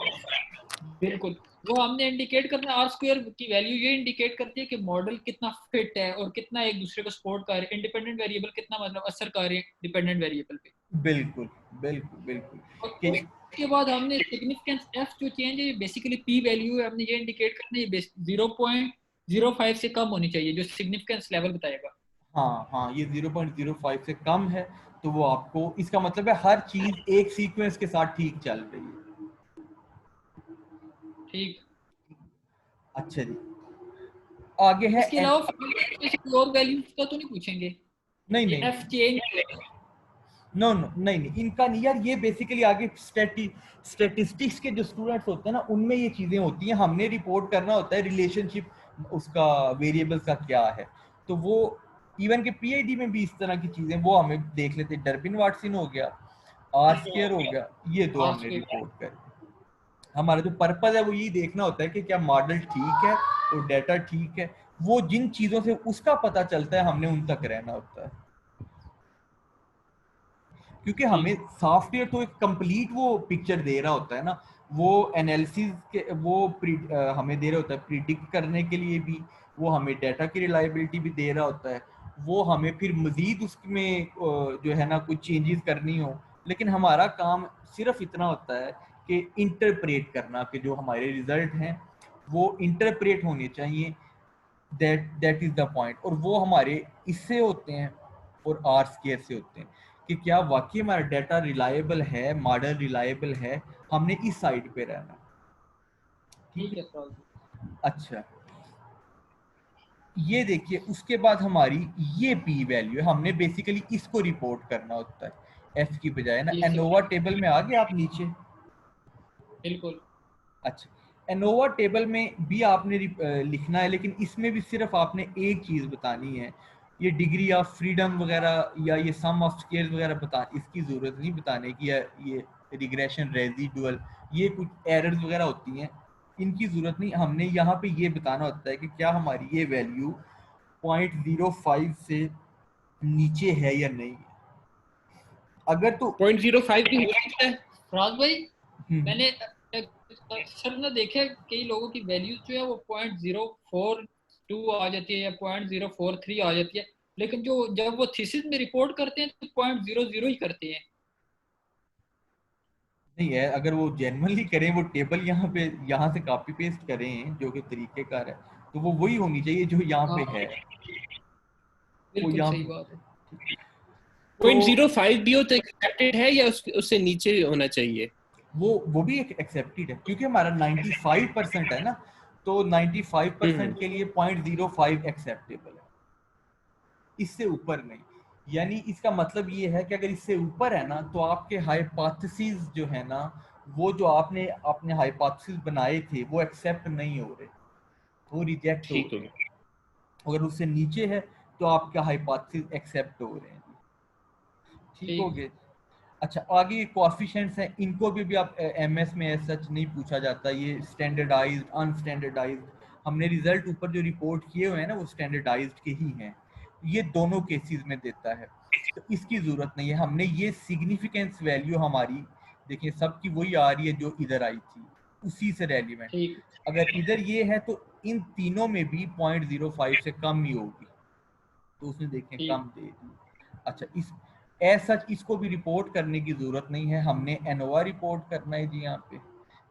बिल्कुल, वो हमने इंडिकेट करना है। आर स्क्वायर की वैल्यू ये इंडिकेट करती है कि मॉडल कितना फिट है और कितना एक दूसरे को सपोर्ट कर रहे हैं, इंडिपेंडेंट वेरिएबल कितना मतलब असर कर रहे हैं डिपेंडेंट वेरिएबल पे। बिल्कुल बिल्कुल बिल्कुल। और उसके बाद हमने सिग्निफिकेंस एफ जो चेंज है ये बेसिकली पी वैल्यू है, हमने ये इंडिकेट करना है ये 0.05 से कम होनी चाहिए जो सिग्निफिकेंस लेवल बताएगा। हाँ ये 0.05 से कम है तो वो आपको, इसका मतलब है हर चीज एक सीक्वेंस के साथ ठीक चल रही है। ठीक, अच्छा जी, आगे है इसके अलावा और वैल्यूज का तो नहीं पूछेंगे? नहीं एफ चेंज नो नहीं इनका नहीं यार, ये बेसिकली आगे स्टैटिस्टिक्स के जो स्टूडेंट्स होते हैं ना उनमें ये चीजें होती हैं। हमने रिपोर्ट करना होता है रिलेशनशिप उसका वेरिएबल्स का क्या है, तो वो इवन के पीआईडी में भी इस तरह की चीजें वो हमें देख लेते हैं। डर्बिन वाटसन हो गया, आर स्क्वायर हो गया, ये दो हमने रिपोर्ट कर। हमारा जो पर्पज है वो यही देखना होता है कि क्या मॉडल ठीक है और डाटा ठीक है। वो जिन चीजों से उसका पता चलता है हमने उन तक रहना होता है, क्योंकि हमें सॉफ्टवेयर तो एक कंप्लीट वो पिक्चर दे रहा होता है ना, वो एनालिसिस के वो हमें दे रहा होता है प्रिडिक्ट करने के लिए भी, वो हमें डाटा की रिलायबिलिटी भी दे रहा होता है, वो हमें फिर मजीद उसमें जो है ना कुछ चेंजेस करनी हो। लेकिन हमारा काम सिर्फ इतना होता है कि इंटरप्रेट करना, कि जो हमारे रिजल्ट हैं वो इंटरप्रेट होने चाहिए, दैट इज द पॉइंट। और वो हमारे इससे होते हैं और आर स्क्वायर से होते हैं कि क्या वाकई हमारा डाटा रिलायबल है, मॉडल रिलायबल है, हमने इस साइड पे रहना। ठीक है, अच्छा ये देखिए उसके बाद हमारी ये पी वैल्यू है, हमने बेसिकली इसको रिपोर्ट करना होता है एफ की बजाय ना। एनोवा टेबल में आ गए आप नीचे? बिल्कुल। अच्छा, एनोवा टेबल में भी आपने लिखना है, लेकिन इसमें भी सिर्फ आपने एक चीज बतानी है, ये डिग्री ऑफ फ्रीडम वगैरह या ये सम ऑफ स्केल वगैरह बता, इसकी जरूरत नहीं बताने की, या ये रिग्रेशन रेजिडुअल ये कुछ एरर्स वगैरह होती हैं, इनकी जरूरत नहीं। हमने यहाँ पे ये बताना होता है कि क्या हमारी ये वैल्यू 0.05 से नीचे है या नहीं है। अगर तो 0.05 भी हो सकता है राज भाई, मैंने अक्सर ना देखा कई लोगों की वैल्यूज जो है वो 0.042 आ जाती है या 0.043 आ जाती है, लेकिन जो जब वो थीसिस में रिपोर्ट करते हैं तो 0.00 ही करते हैं। नहीं है, अगर वो जेन्युइनली करें, वो टेबल यहाँ से कॉपी पेस्ट करें जो कि तरीकेकार है, तो वो वही होनी चाहिए जो यहाँ पे है। बिल्कुल सही बात है। 0.05 भी हो तो एक्सेप्टेड है या उससे नीचे होना चाहिए? वो भी एक एक्सेप्टेड है, क्योंकि हमारा 95% है ना, तो 95% के लिए 0.05 एक्सेप्टेबल है, इससे ऊपर नहीं। यानी इसका मतलब ये है कि अगर इससे ऊपर है ना तो आपके हाइपोथेसिस जो है ना, वो जो आपने अपने हाइपोथेसिस बनाए थे वो एक्सेप्ट नहीं हो रहे, वो रिजेक्ट हो ठीक रहे हो हैं। अगर उससे नीचे है तो आपके हाइपोथेसिस एक्सेप्ट हो रहे हैं। ठीक हो गए। अच्छा, आगे ये कोएफिशिएंट्स हैं, इनको भी आप एमएस में ऐसा सच नहीं पूछा जाता, ये स्टैंडर्डाइज्ड अनस्टैंडर्डाइज्ड, हमने रिजल्ट ऊपर जो रिपोर्ट किए हुए हैं ना वो स्टैंडर्डाइज्ड के ही हैं, ये दोनों केसेस में देता है, तो इसकी जरूरत नहीं है। हमने ये सिग्निफिकेंस वैल्यू हमारी देखिए सबकी वही आ रही है जो इधर आई थी, उसी से रेलिवेंट। अगर इधर ये है तो इन तीनों में भी 0.05 से कम ही होगी, तो उसने देखें कम दे दी। अच्छा, इस सच इसको भी रिपोर्ट करने की जरूरत नहीं है, हमने एनोवा रिपोर्ट करना है जी, यहाँ पे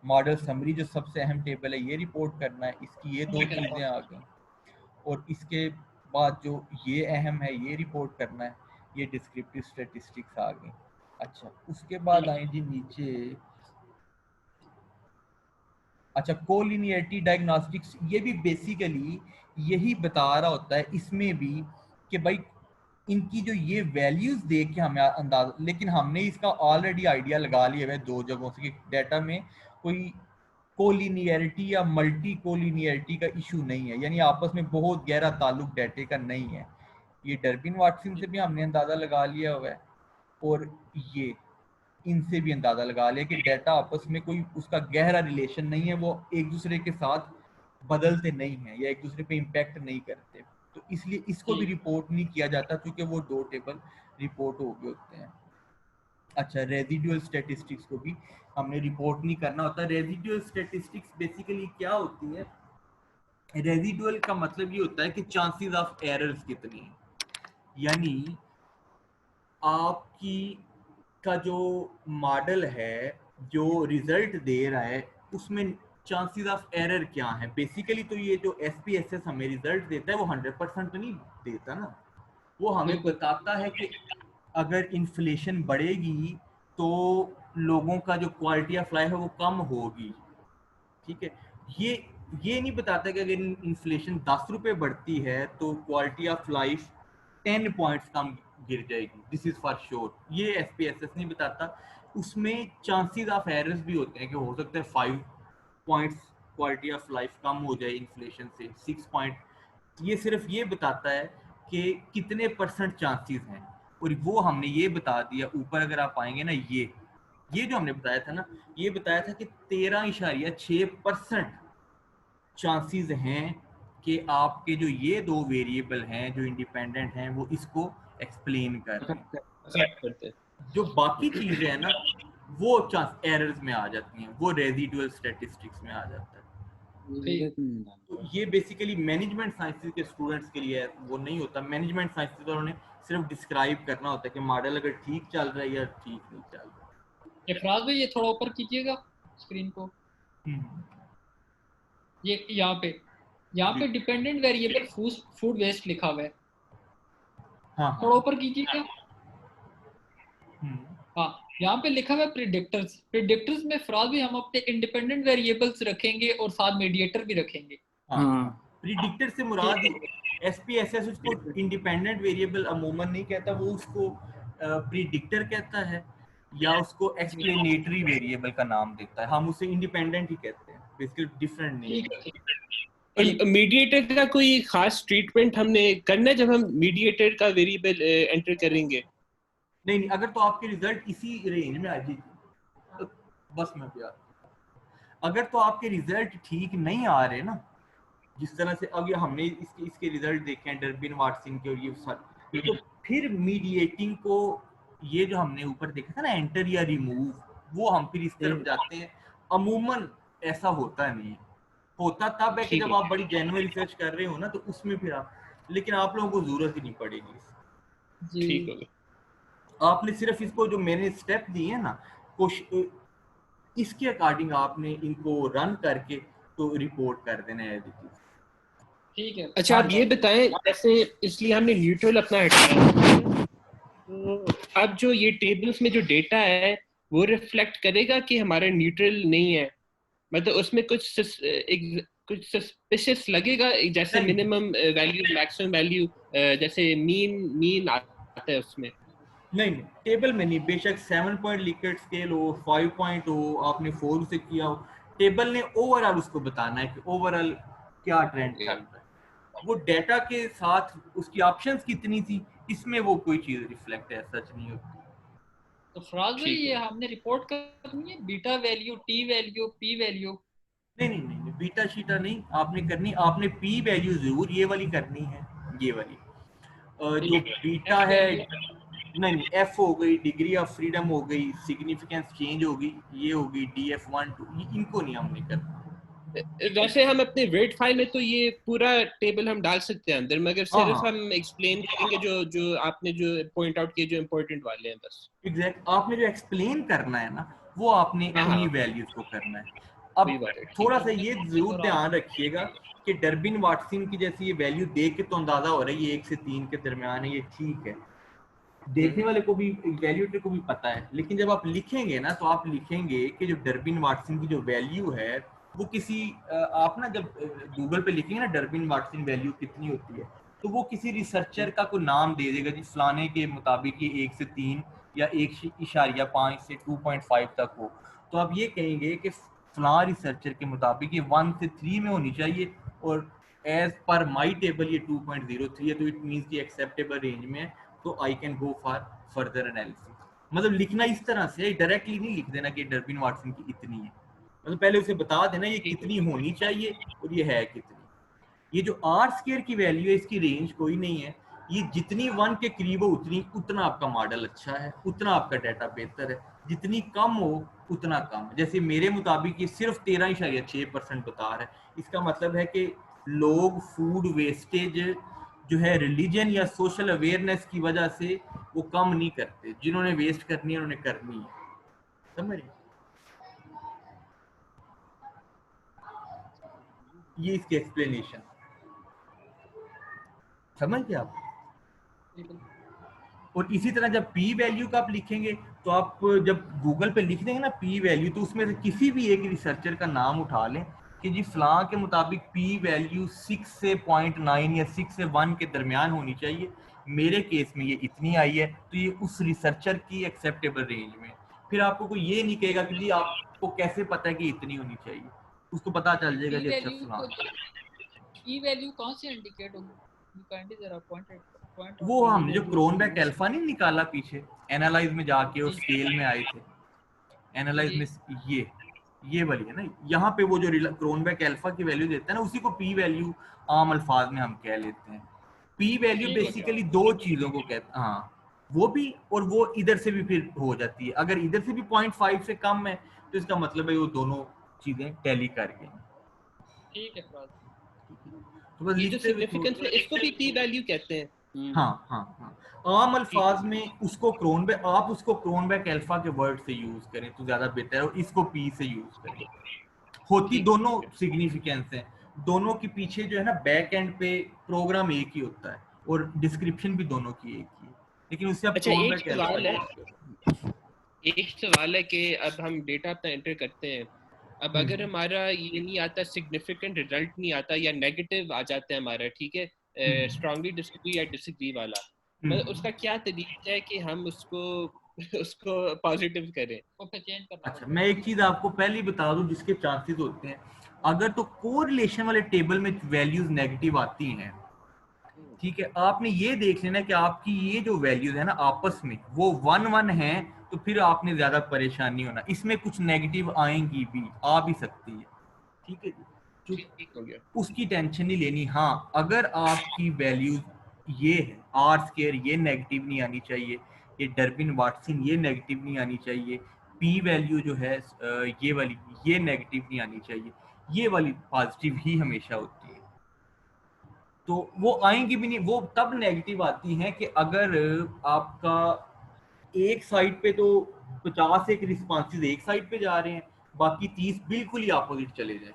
मॉडल समरी जो सबसे अहम टेबल है ये रिपोर्ट करना है, इसकी ये दो चीजें आ गई, और इसके बाद जो ये अहम है ये रिपोर्ट करना है, ये डिस्क्रिप्टिव स्टैटिस्टिक्स आ गई। अच्छा, उसके बाद आए जी नीचे, अच्छा कोलिनियरिटी डायग्नोस्टिक्स, ये भी बेसिकली यही बता रहा होता है इसमें भी कि भाई इनकी जो ये वैल्यूज देख के हमें अंदाजा, लेकिन हमने इसका ऑलरेडी आइडिया लगा लिया है दो जगहों से कि डाटा में कोई कोलिनियरिटी या मल्टी कोलिनियरिटी का इशू नहीं है, यानी आपस में बहुत गहरा ताल्लुक डाटे का नहीं है। ये डर्बिन वाटसन से भी हमने अंदाजा लगा लिया हुआ है, और ये इनसे भी अंदाजा लगा लिया कि डाटा आपस में कोई उसका गहरा रिलेशन नहीं है, वो एक दूसरे के साथ बदलते नहीं है या एक दूसरे पे इम्पैक्ट नहीं करते, तो इसलिए इसको भी रिपोर्ट नहीं किया जाता क्योंकि वो दो टेबल रिपोर्ट हो गए होते हैं। अच्छा, रेजिडुअल स्टैटिस्टिक्स को भी हमने रिपोर्ट नहीं करना होता। रेजिडुअल स्टैटिस्टिक्स बेसिकली क्या होती है, रेजिडुअल का मतलब ये होता है कि चांसेस ऑफ एरर्स कितनी है, यानी आपकी का जो मॉडल है जो रिजल्ट दे रहा है उसमें चांसेस ऑफ एरर क्या है। बेसिकली तो ये जो SPSS हमें रिजल्ट देता है वो 100% नहीं देता ना, वो हमें बताता है कि अगर इन्फ्लेशन बढ़ेगी तो लोगों का जो क्वालिटी ऑफ लाइफ है वो कम होगी। ठीक है, ये नहीं बताता कि अगर इन्फ्लेशन 10 रुपए बढ़ती है तो क्वालिटी ऑफ लाइफ 10 पॉइंट्स कम गिर जाएगी, दिस इज फॉर श्योर, ये SPSS नहीं बताता। उसमें चांसेस ऑफ एरर्स भी होते हैं कि हो सकता है 5 पॉइंट्स क्वालिटी ऑफ लाइफ कम हो जाए इन्फ्लेशन से, 6 पॉइंट, ये सिर्फ ये बताता है कि कितने परसेंट चांसेस हैं, और वो हमने ये बता दिया ऊपर। अगर आप आएंगे ना, ये जो हमने बताया था ना, ये बताया था कि 13.6% चांसेस हैं कि आपके जो ये दो वेरिएबल हैं जो इंडिपेंडेंट हैं वो इसको एक्सप्लेन कर रहे हैं। जो बाकी चीजें हैं ना वो चांस एरर्स में आ जाती हैं, वो रेजिडुअल स्टैटिस्टिक्स में आ जाता है। तो ये बेसिकली मैनेजमेंट साइंसेस के स्टूडेंट्स के लिए वो नहीं होता, मैनेजमेंट साइंसेस तो उन्होंने सिर्फ डिस्क्राइब करना होता है कि मॉडल अगर ठीक चल रहा है या ठीक नहीं चल रहा है। इफराज भाई ये थोड़ा ऊपर कीजिएगा स्क्रीन को, ये यहाँ पे डिपेंडेंट वेरिएबल फूड वेस्ट लिखा हुआ है, हाँ थोड़ा ऊपर कीजिएगा। हाँ, यहाँ पे लिखा हुआ है प्रिडिक्टर्स में फराज भी हम अपने इंडिपेंडेंट वेरिएबल्स रखेंगे और साथ मीडिएटर भी रखेंगे। प्रिडिक्टर से मुराद SPSS उसको इंडिपेंडेंट वेरिएबल अमूमन नहीं कहता, वो उसको प्रिडिक्टर कहता है या उसको एक्सप्लेनेटरी वेरिएबल का नाम देता है, हम उसे इंडिपेंडेंट ही कहते हैं, बेसिकली डिफरेंट नहीं है। मीडिएटर का कोई खास ट्रीटमेंट हमने करना है जब हम मीडिएटर का वेरिएबल एंटर करेंगे? नहीं, अगर तो आपके रिजल्ट इसी रेंज में आ जाए तो बस मैं प्यार, अगर तो आपके रिजल्ट ठीक नहीं आ रहे ना, जिस तरह से अब ये हमने इसके रिजल्ट देखे हैं डर्बिन वाटसन के और ये सब, तो फिर मीडिएटिंग को ये जो हमने ऊपर देखा था ना एंटर या रिमूव, वो हम फिर इस तरफ जाते हैं। अमूमन ऐसा होता नहीं है, होता तब है कि जब आप बड़ी जेन्युइन रिसर्च कर रहे हो ना, तो उसमें फिर आप, लेकिन आप लोगों को जरूरत ही नहीं पड़ेगी। ठीक है, आपने सिर्फ इसको जो मैंने स्टेप दिए हैं ना, इसके अकॉर्डिंग आपने इनको रन करके तो रिपोर्ट कर देना है। ठीक है। अच्छा, आप ये बताएं, जैसे इसलिए हमने न्यूट्रल अपना हटाया, तो अब जो ये टेबल्स में जो डेटा है वो रिफ्लेक्ट करेगा कि हमारा न्यूट्रल नहीं है, मतलब उसमें कुछ सस्पिशियस लगेगा, जैसे मिनिमम वैल्यू मैक्सिमम वैल्यू, जैसे मीन आता है उसमें? नहीं टेबल में नहीं, बेशक 7 पॉइंट लिकेट स्केल हो, 5 पॉइंट हो, आपने 4 से किया हो, टेबल ने ओवरऑल उसको बताना है कि ओवरऑल क्या ट्रेंड चल रहा है। वो डेटा के साथ उसकी ऑप्शंस कितनी थी, इसमें वो कोई चीज रिफ्लेक्ट है सच नहीं होती। तो फराज भाई ये हमने रिपोर्ट करनी है beta value, T value, P value? नहीं बीटा शीटा नहीं आपने करनी, आपने पी वैल्यू जरूर ये वाली करनी है, ये वाली जो बीटा है। नहीं एफ हो गई, डिग्री ऑफ फ्रीडम हो गई, सिग्निफिकेंस चेंज होगी, ये होगी DF1 2, इनको नहीं हमने करना। वैसे हम अपने वेट फाइल में तो ये पूरा टेबल हम डाल सकते हैं अंदर, मगर सिर्फ हम एक्सप्लेन करेंगे जो आपने जो पॉइंट आउट किए जो इम्पोर्टेंट वाले हैं बस। एग्जैक्ट आपने जो एक्सप्लेन करना है ना वो आपने उन्हीं वैल्यूज को करना है। अब थोड़ा सा ये जरूर ध्यान रखिएगा कि डर्बिन वाटसन की जैसी ये वैल्यू देख के तो अंदाजा हो रहा है ये 1 से 3 के दरमियान है, ये ठीक है, देखने वाले को भी वैल्यूएटर को भी पता है। लेकिन जब आप लिखेंगे ना तो आप लिखेंगे कि जो डर्बिन वाटसन की जो वैल्यू है वो किसी आप ना जब गूगल पे लिखेंगे ना डर्बिन वाटसन वैल्यू कितनी होती है तो वो किसी रिसर्चर का कोई नाम दे देगा जी फलाने के मुताबिक ये 1 से 3 या 1.5 से 2.5 तक हो, तो आप ये कहेंगे कि फलां रिसर्चर के मुताबिक ये 1 से 3 में होनी चाहिए और एज पर माई टेबल ये 2.03 है, तो इट मीन्स की एक्सेप्टेबल रेंज में है, तो I can go for further analysis. मतलब लिखना इस तरह से, डायरेक्टली नहीं लिख देना कि डर्बिन वाटसन की इतनी है, मतलब पहले उसे बता देना ये कितनी होनी चाहिए और ये है कितनी। ये जो आर स्क्वायर की वैल्यू है इसकी रेंज कोई नहीं है, ये जितनी 1 के करीब हो उतना आपका मॉडल अच्छा है, उतना आपका डाटा बेहतर है, जितनी कम हो उतना कम। जैसे मेरे मुताबिक ये सिर्फ 13.6% बता रहा है, इसका मतलब है कि लोग फूड वेस्टेज जो है रिलीजन या सोशल अवेयरनेस की वजह से वो कम नहीं करते, जिन्होंने वेस्ट करनी है उन्होंने करनी है। समझ रहे? ये इसके एक्सप्लेनेशन समझ गए आप? और इसी तरह जब पी वैल्यू का आप लिखेंगे तो आप जब गूगल पे लिख देंगे ना पी वैल्यू, तो उसमें से किसी भी एक रिसर्चर का नाम उठा लें कि जी फलां के मुताबिक पी वैल्यू 6 से 0.9 या 6 से 1 के दरमियान होनी चाहिए, मेरे केस में ये इतनी आई है, तो ये उस रिसर्चर की एक्सेप्टेबल रेंज में। फिर आपको कोई ये नहीं कहेगा कि जी आपको कैसे पता है कि इतनी होनी चाहिए, उसको पता चल जाएगा जी अच्छा फलां। पी वैल्यू कहां से इंडिकेट होगी? काइंडली जरा पॉइंट वो हमने जो क्रोनबेक अल्फा नहीं निकाला पीछे एनालाइज में जाके और स्केल में आए थे, एनालाइज में ये वाली है ना, यहाँ पे वो जो क्रोनबेक अल्फा की वैल्यू देता है ना उसी को पी वैल्यू आम अल्फाज में हम कह लेते हैं। पी वैल्यू बेसिकली दो चीजों को कहते हैं, हाँ वो भी और वो इधर से भी फिर हो जाती है, अगर इधर से भी 0.5 से कम है तो इसका मतलब है वो दोनों चीजें टैली कर गई। ठीक है फ्राज, तो बस ये जो सिग्निफिकेंस है इसको भी पी वैल्यू कहते हैं। हाँ आम अल्फाज में उसको क्रोनबेक, आप उसको क्रोनबेक अल्फा के वर्ड से यूज करें तो ज्यादा बेहतर है, और इसको पी से यूज करें। होती दोनों सिग्निफिकेंस है, दोनों के पीछे जो है ना बैक एंड पे प्रोग्राम एक ही होता है और डिस्क्रिप्शन भी दोनों की एक ही है, लेकिन उससे आप अच्छा क्रोनबेक एक सवाल है कि अब हम डेटा अपना एंटर करते हैं, अब अगर हमारा ये नहीं आता सिग्निफिकेंट रिजल्ट नहीं आता या नेगेटिव आ जाता है हमारा, ठीक है, स्ट्रांगली डिसएग्री या डिसएग्री वाला, मतलब उसका क्या तरीका है कि हम उसको उसको पॉजिटिव करें? चेंज करना। अच्छा मैं एक चीज आपको पहले ही बता दूं जिसके चांसेस होते हैं, अगर तो कोरिलेशन वाले टेबल में वैल्यूज नेगेटिव आती हैं, ठीक है, आपने ये देख लेना कि आपकी ये जो वैल्यूज है ना आपस में वो 1-1 है, तो फिर आपने ज्यादा परेशानी होना, इसमें कुछ नेगेटिव आएंगी भी, आ भी सकती है, ठीक है जी, ठीक हो गया, उसकी टेंशन नहीं लेनी। हाँ अगर आपकी वैल्यूज ये है आर स्क्वायर ये नेगेटिव नहीं आनी चाहिए, ये डर्बिन वाटसन ये नेगेटिव नहीं आनी चाहिए, पी वैल्यू जो है ये वाली ये नेगेटिव नहीं आनी चाहिए, ये वाली पॉजिटिव ही हमेशा होती है, तो वो आएंगी भी नहीं, वो तब नेगेटिव आती हैं कि अगर आपका एक साइड पे तो 50 एक रिस्पॉन्सेज एक साइड पे जा रहे हैं, बाकी 30 बिल्कुल ही अपोजिट चले जाए,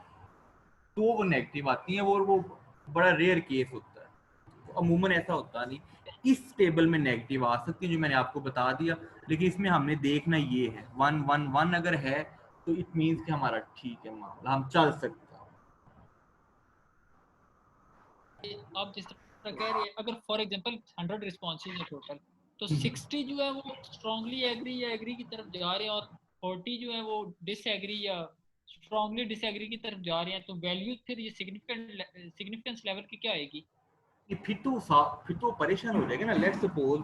तो वो नेगेटिव आती हैं, और वो बड़ा रेयर केस होता है, तो अमूमन ऐसा होता नहीं। इस टेबल में नेगेटिव आ सकती है जो मैंने आपको बता दिया, लेकिन इसमें हमने देखना ये है 1-1-1 अगर है तो इट मीन्स कि हमारा ठीक है मामला, हम चल सकते हैं। आप जिस तरह कह रहे हैं अगर फॉर एग्जांपल 100 रिस्पॉन्सेज है टोटल, तो 60 जो है वो स्ट्रांगली एग्री या एग्री की तरफ जा रहे हैं और 40 जो है वो डिसएग्री या स्ट्रांगली डिसएग्री की तरफ जा रहे हैं, तो वैल्यू फिर ये सिग्निफिकेंस लेवल की क्या आएगी? ये फिर तो परेशान हो जाएगा ना। लेट्स सपोज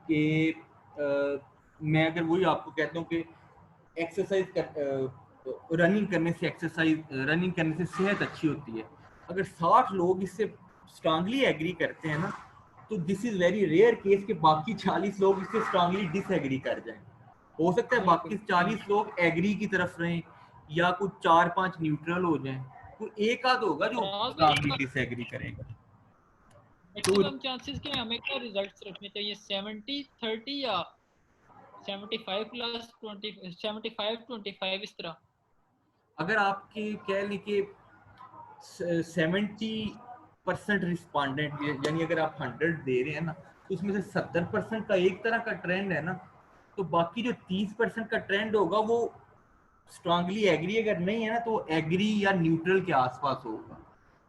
कि मैं अगर वही आपको कहता हूँ कि रनिंग करने से सेहत अच्छी होती है, अगर 60 लोग इससे स्ट्रांगली एग्री करते हैं ना, तो this is very rare case कि बाकी 40 लोग इससे स्ट्रांगली डिसएग्री कर जाएं। हो सकता है बाकी 40 लोग एग्री की तरफ रहें या कुछ 4-5 न्यूट्रल हो जाएं, तो एक आध होगा जो स्ट्रांगली डिसएग्री करेगा। मैक्सिमम चांसेस क्या है, हमें क्या रिजल्ट्स रखने चाहिए, 70-30 या 75+20 75-25 इस तरह? अगर आपके कह लें कि 70% रिस्पॉन्डेंट, यानी अगर आप 100 दे रहे हैं ना, तो उसमें से 70% का एक तरह का ट्रेंड है ना, तो बाकी जो 30% का ट्रेंड होगा वो स्ट्रांगली एग्री अगर नहीं है ना, तो एग्री या न्यूट्रल के आसपास होगा।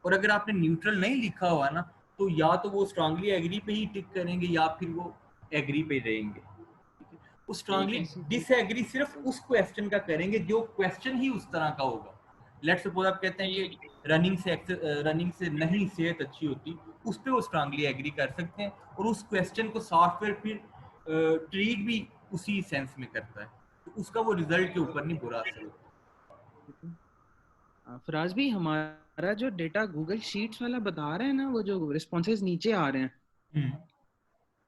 और अगर आपने न्यूट्रल नहीं लिखा हुआ ना, तो या तो वो स्ट्रांगली एग्री पे ही टिक करेंगे या फिर वो एग्री पे रहेंगे। वो स्ट्रांगली डिसएग्री सिर्फ उस क्वेश्चन का करेंगे जो क्वेश्चन ही उस तरह का होगा। लेट्स सपोज आप कहते हैं कि रनिंग से नहीं सेहत अच्छी होती, उस पे वो स्ट्रांगली एग्री कर सकते हैं और उस क्वेश्चन को सॉफ्टवेयर फिर ट्रीट भी उसी सेंस में करता है, तो उसका वो रिजल्ट के ऊपर नहीं बुरा असर होता। फराज भी, हमारा जो डेटा गूगल शीट्स वाला बता रहे हैं ना, वो जो रिस्पॉन्सेज नीचे आ रहे हैं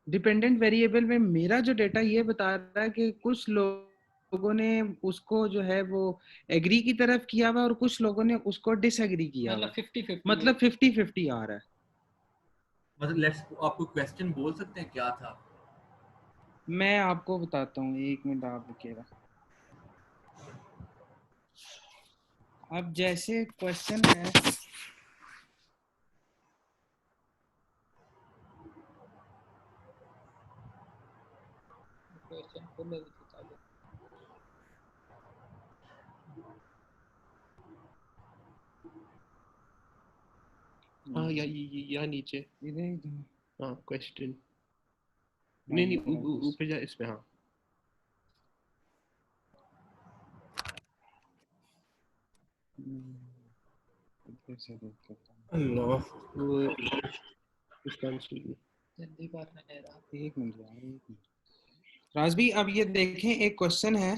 डिपेंडेंट वेरिएबल में, मेरा जो डेटा ये बता रहा है कि कुछ लोगों ने उसको जो है वो एग्री की तरफ किया हुआ और कुछ लोगों ने उसको डिसएग्री किया, मतलब 50-50 आ रहा है। मतलब लेट्स, आपको क्वेश्चन बोल सकते हैं क्या था? मैं आपको बताता हूँ, 1 मिनट आप रुकिएगा। अब जैसे क्वेश्चन है, क्वेश्चन को मैं बता दूं। हाँ या नीचे इधर हाँ क्वेश्चन नहीं ऊपर जा इसमें। हाँ अल्लाह, वो इसका जल्दी करना है यार। 1 मिनट राजबी, अब ये देखें, एक क्वेश्चन है,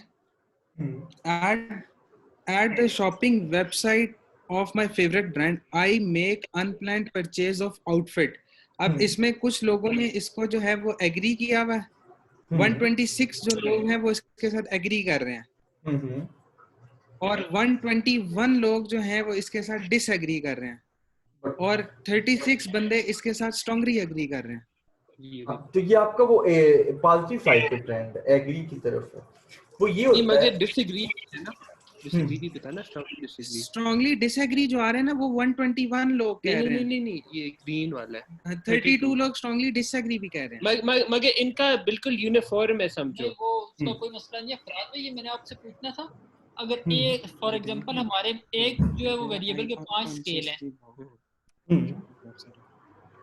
at the shopping website of my favourite brand I make unplanned purchase of outfit. अब इसमें कुछ लोगों ने इसको जो है वो एग्री किया हुआ है, 126 जो लोग हैं वो इसके साथ एग्री कर रहे हैं और 121 लोग जो हैं वो इसके साथ डिसएग्री कर रहे हैं और 36 बंदे इसके साथ स्ट्रांगली एग्री कर रहे हैं। तो ये आपका वो पॉजिटिव साइड पे ट्रेंड एग्री की तरफ है, वो ये होता है। मगर डिसएग्री है ना, डिसएग्री भी बताना, स्ट्रांगली डिसएग्री जो आ रहे हैं ना वो 121 लोग कह रहे हैं। नहीं ये ग्रीन वाला है, 32 लोग स्ट्रांगली डिसएग्री भी कह रहे हैं। मगर इनका बिल्कुल यूनिफॉर्म है, समझो वो उसका कोई मसला नहीं है। फराज भाई, ये मैंने आपसे पूछना था, अगर एक फॉर एग्जांपल हमारे एक जो है वो वेरिएबल के 5 स्केल हैं,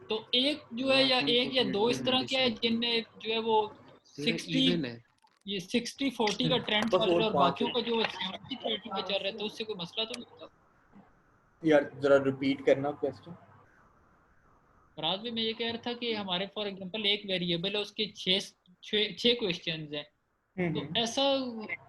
तो एक जो है या एक या दो इस तरह के है जिनमें जो है वो 60 ये 60-40 का ट्रेंड चल रहा है और बाकियों का जो 70-30 पे चल रहा है, तो उससे कोई मसला तो नहीं होता? यार जरा रिपीट करना क्वेश्चन। फराज भी मैं ये कह रहा था कि हमारे फॉर एग्जांपल एक वेरिएबल है, उसके 6 क्वेश्चंस हैं, तो ऐसा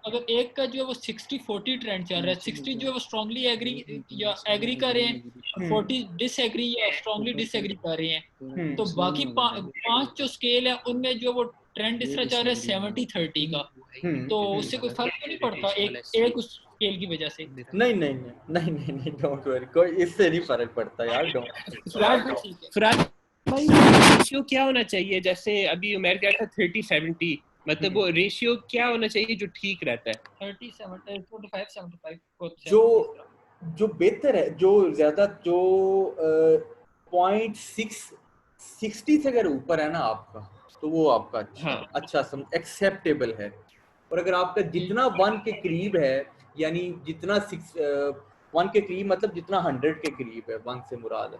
अगर एक का जो है वो 60-40 ट्रेंड चल रहा है, 60 जो है वो स्ट्रांगली एग्री या एग्री कर रहे हैं, 40 डिसएग्री या स्ट्रांगली डिसएग्री कर रहे हैं, तो बाकी 5 जो स्केल है उनमें जो वो ट्रेंड इस तरह चल रहा है 70-30 का, तो उससे कोई फर्क तो नहीं पड़ता एक उस स्केल की वजह से? नहीं डोंट वरी, कोई इससे नहीं फर्क पड़ता यार, डोंट। फराज भाई रेशियो क्या होना चाहिए? जैसे अभी उमर कह रहा था 30-70, मतलब वो रेशियो क्या होना चाहिए जो ठीक रहता है? 30-75 जो बेहतर है, जो ज्यादा, जो 0.60 से अगर ऊपर है ना आपका, तो वो आपका अच्छा एक्सेप्टेबल है। और अगर आपका जितना 1 के करीब है, यानी जितना 1 के करीब मतलब जितना 100 के करीब है, 1 से मुराद है,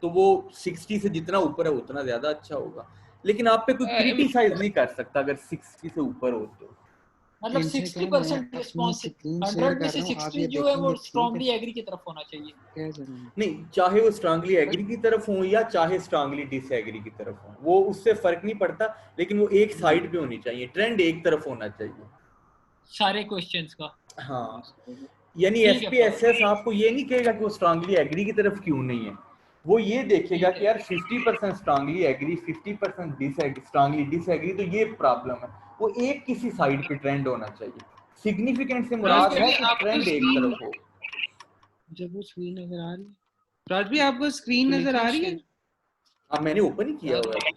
तो वो 60 से जितना ऊपर है उतना ज्यादा अच्छा होगा। लेकिन आप पे कोई क्रिटिसाइज नहीं कर सकता अगर 60 से ऊपर हो तो। मतलब इनसे कह, 60% मैं रिस्पॉन्स, अपनी स्क्रीन 100 शेयर में कर से रहा हूँ, आप 60 ये जो है वो देखेंगे, ठीक स्ट्रांगली है? एग्री की तरफ होना चाहिए। क्या जरूरत? नहीं, चाहे वो स्ट्रांगली एग्री की तरफ हो या चाहे स्ट्रांगली डिसएग्री की तरफ हो, वो उससे फर्क नहीं पड़ता, लेकिन वो एक साइड पे होनी चाहिए, ट्रेंड एक तरफ होना चाहिए सारे क्वेश्चंस का। हाँ, यानी ठीक है एसपीएसएस आपको ये नहीं कहेगा कि वो स्ट्रांगली एग्री की तरफ क्यों नहीं है, वो ये देखेगा ठीक कि है। यार 50% स्ट्रांगली एग्री, 50% स्ट्रांगली डिसएग्री, तो ये प्रॉब्लम है। वो एक किसी साइड पे ट्रेंड होना चाहिए। सिग्निफिकेंट से मुराद है कि आपको ट्रेंड एक स्क्रीन, तरफ हो। जब वो स्क्रीन नजर आ रही है, राज भाई आपको स्क्रीन नजर आ रही है? हाँ, मैंने ओपन ही किया हुआ है।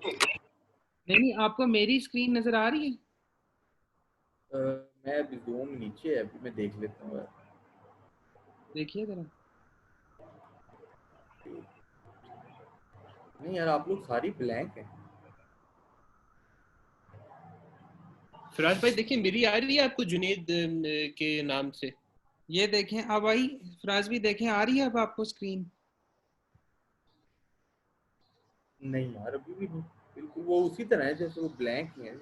नहीं नहीं, आपको मेरी स्क्रीन नजर आ रही है? मैं अभी जूम नीचे है, अभी मैं देख लेता हूँ। देखिए जरा। नहीं यार, आप लोग सारी ब्लैंक हैं। फिराज भाई देखिए, मेरी आ रही है आपको जुनेद के नाम से? ये देखें अब आई, फराज भी देखें, आ रही है अब आपको स्क्रीन? नहीं यार, अभी भी नहीं, बिल्कुल वो उसी तरह है जैसे वो ब्लैंक ही है।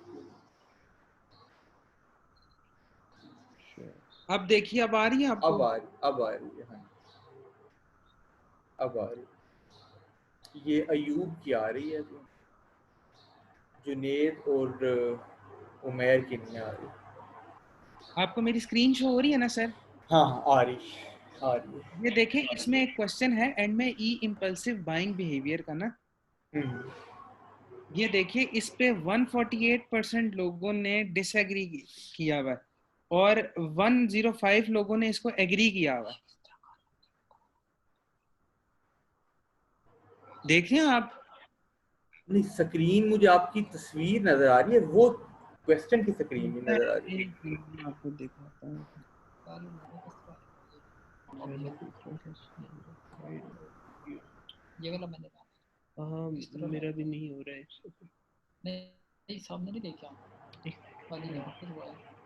अब देखिए, अब आ रही है आपको? अब आ रही है, हाँ, अब आ रही है। ये अयूब की आ रही है, जुनेद और उमैर की नहीं आ रही। आपको मेरी स्क्रीन शो हो रही है ना सर? हाँ हाँ, आ रही है। ये देखें, इसमें एक क्वेश्चन है एंड में, ई इम्पल्सिव बाइंग बिहेवियर का ना। हम्म। ये देखिए, इस पे 148% लोगों ने डिसएग्री किया हुआ है और 105 लोगों ने इसको एग्री किया हुआ है। देख रहे हैं आप? नहीं, स्क्रीन मुझे आपकी तस्वीर नजर आ रही है, वो क्वेश्चन की स्क्रीन ही नजर आ रही है। मैं आपको दिखाता हूँ। ये वाला मैंने कहा। हाँ, मेरा भी नहीं हो रहा है। नहीं, सामने नहीं लेके आओ, वाली यहाँ पर हुआ है।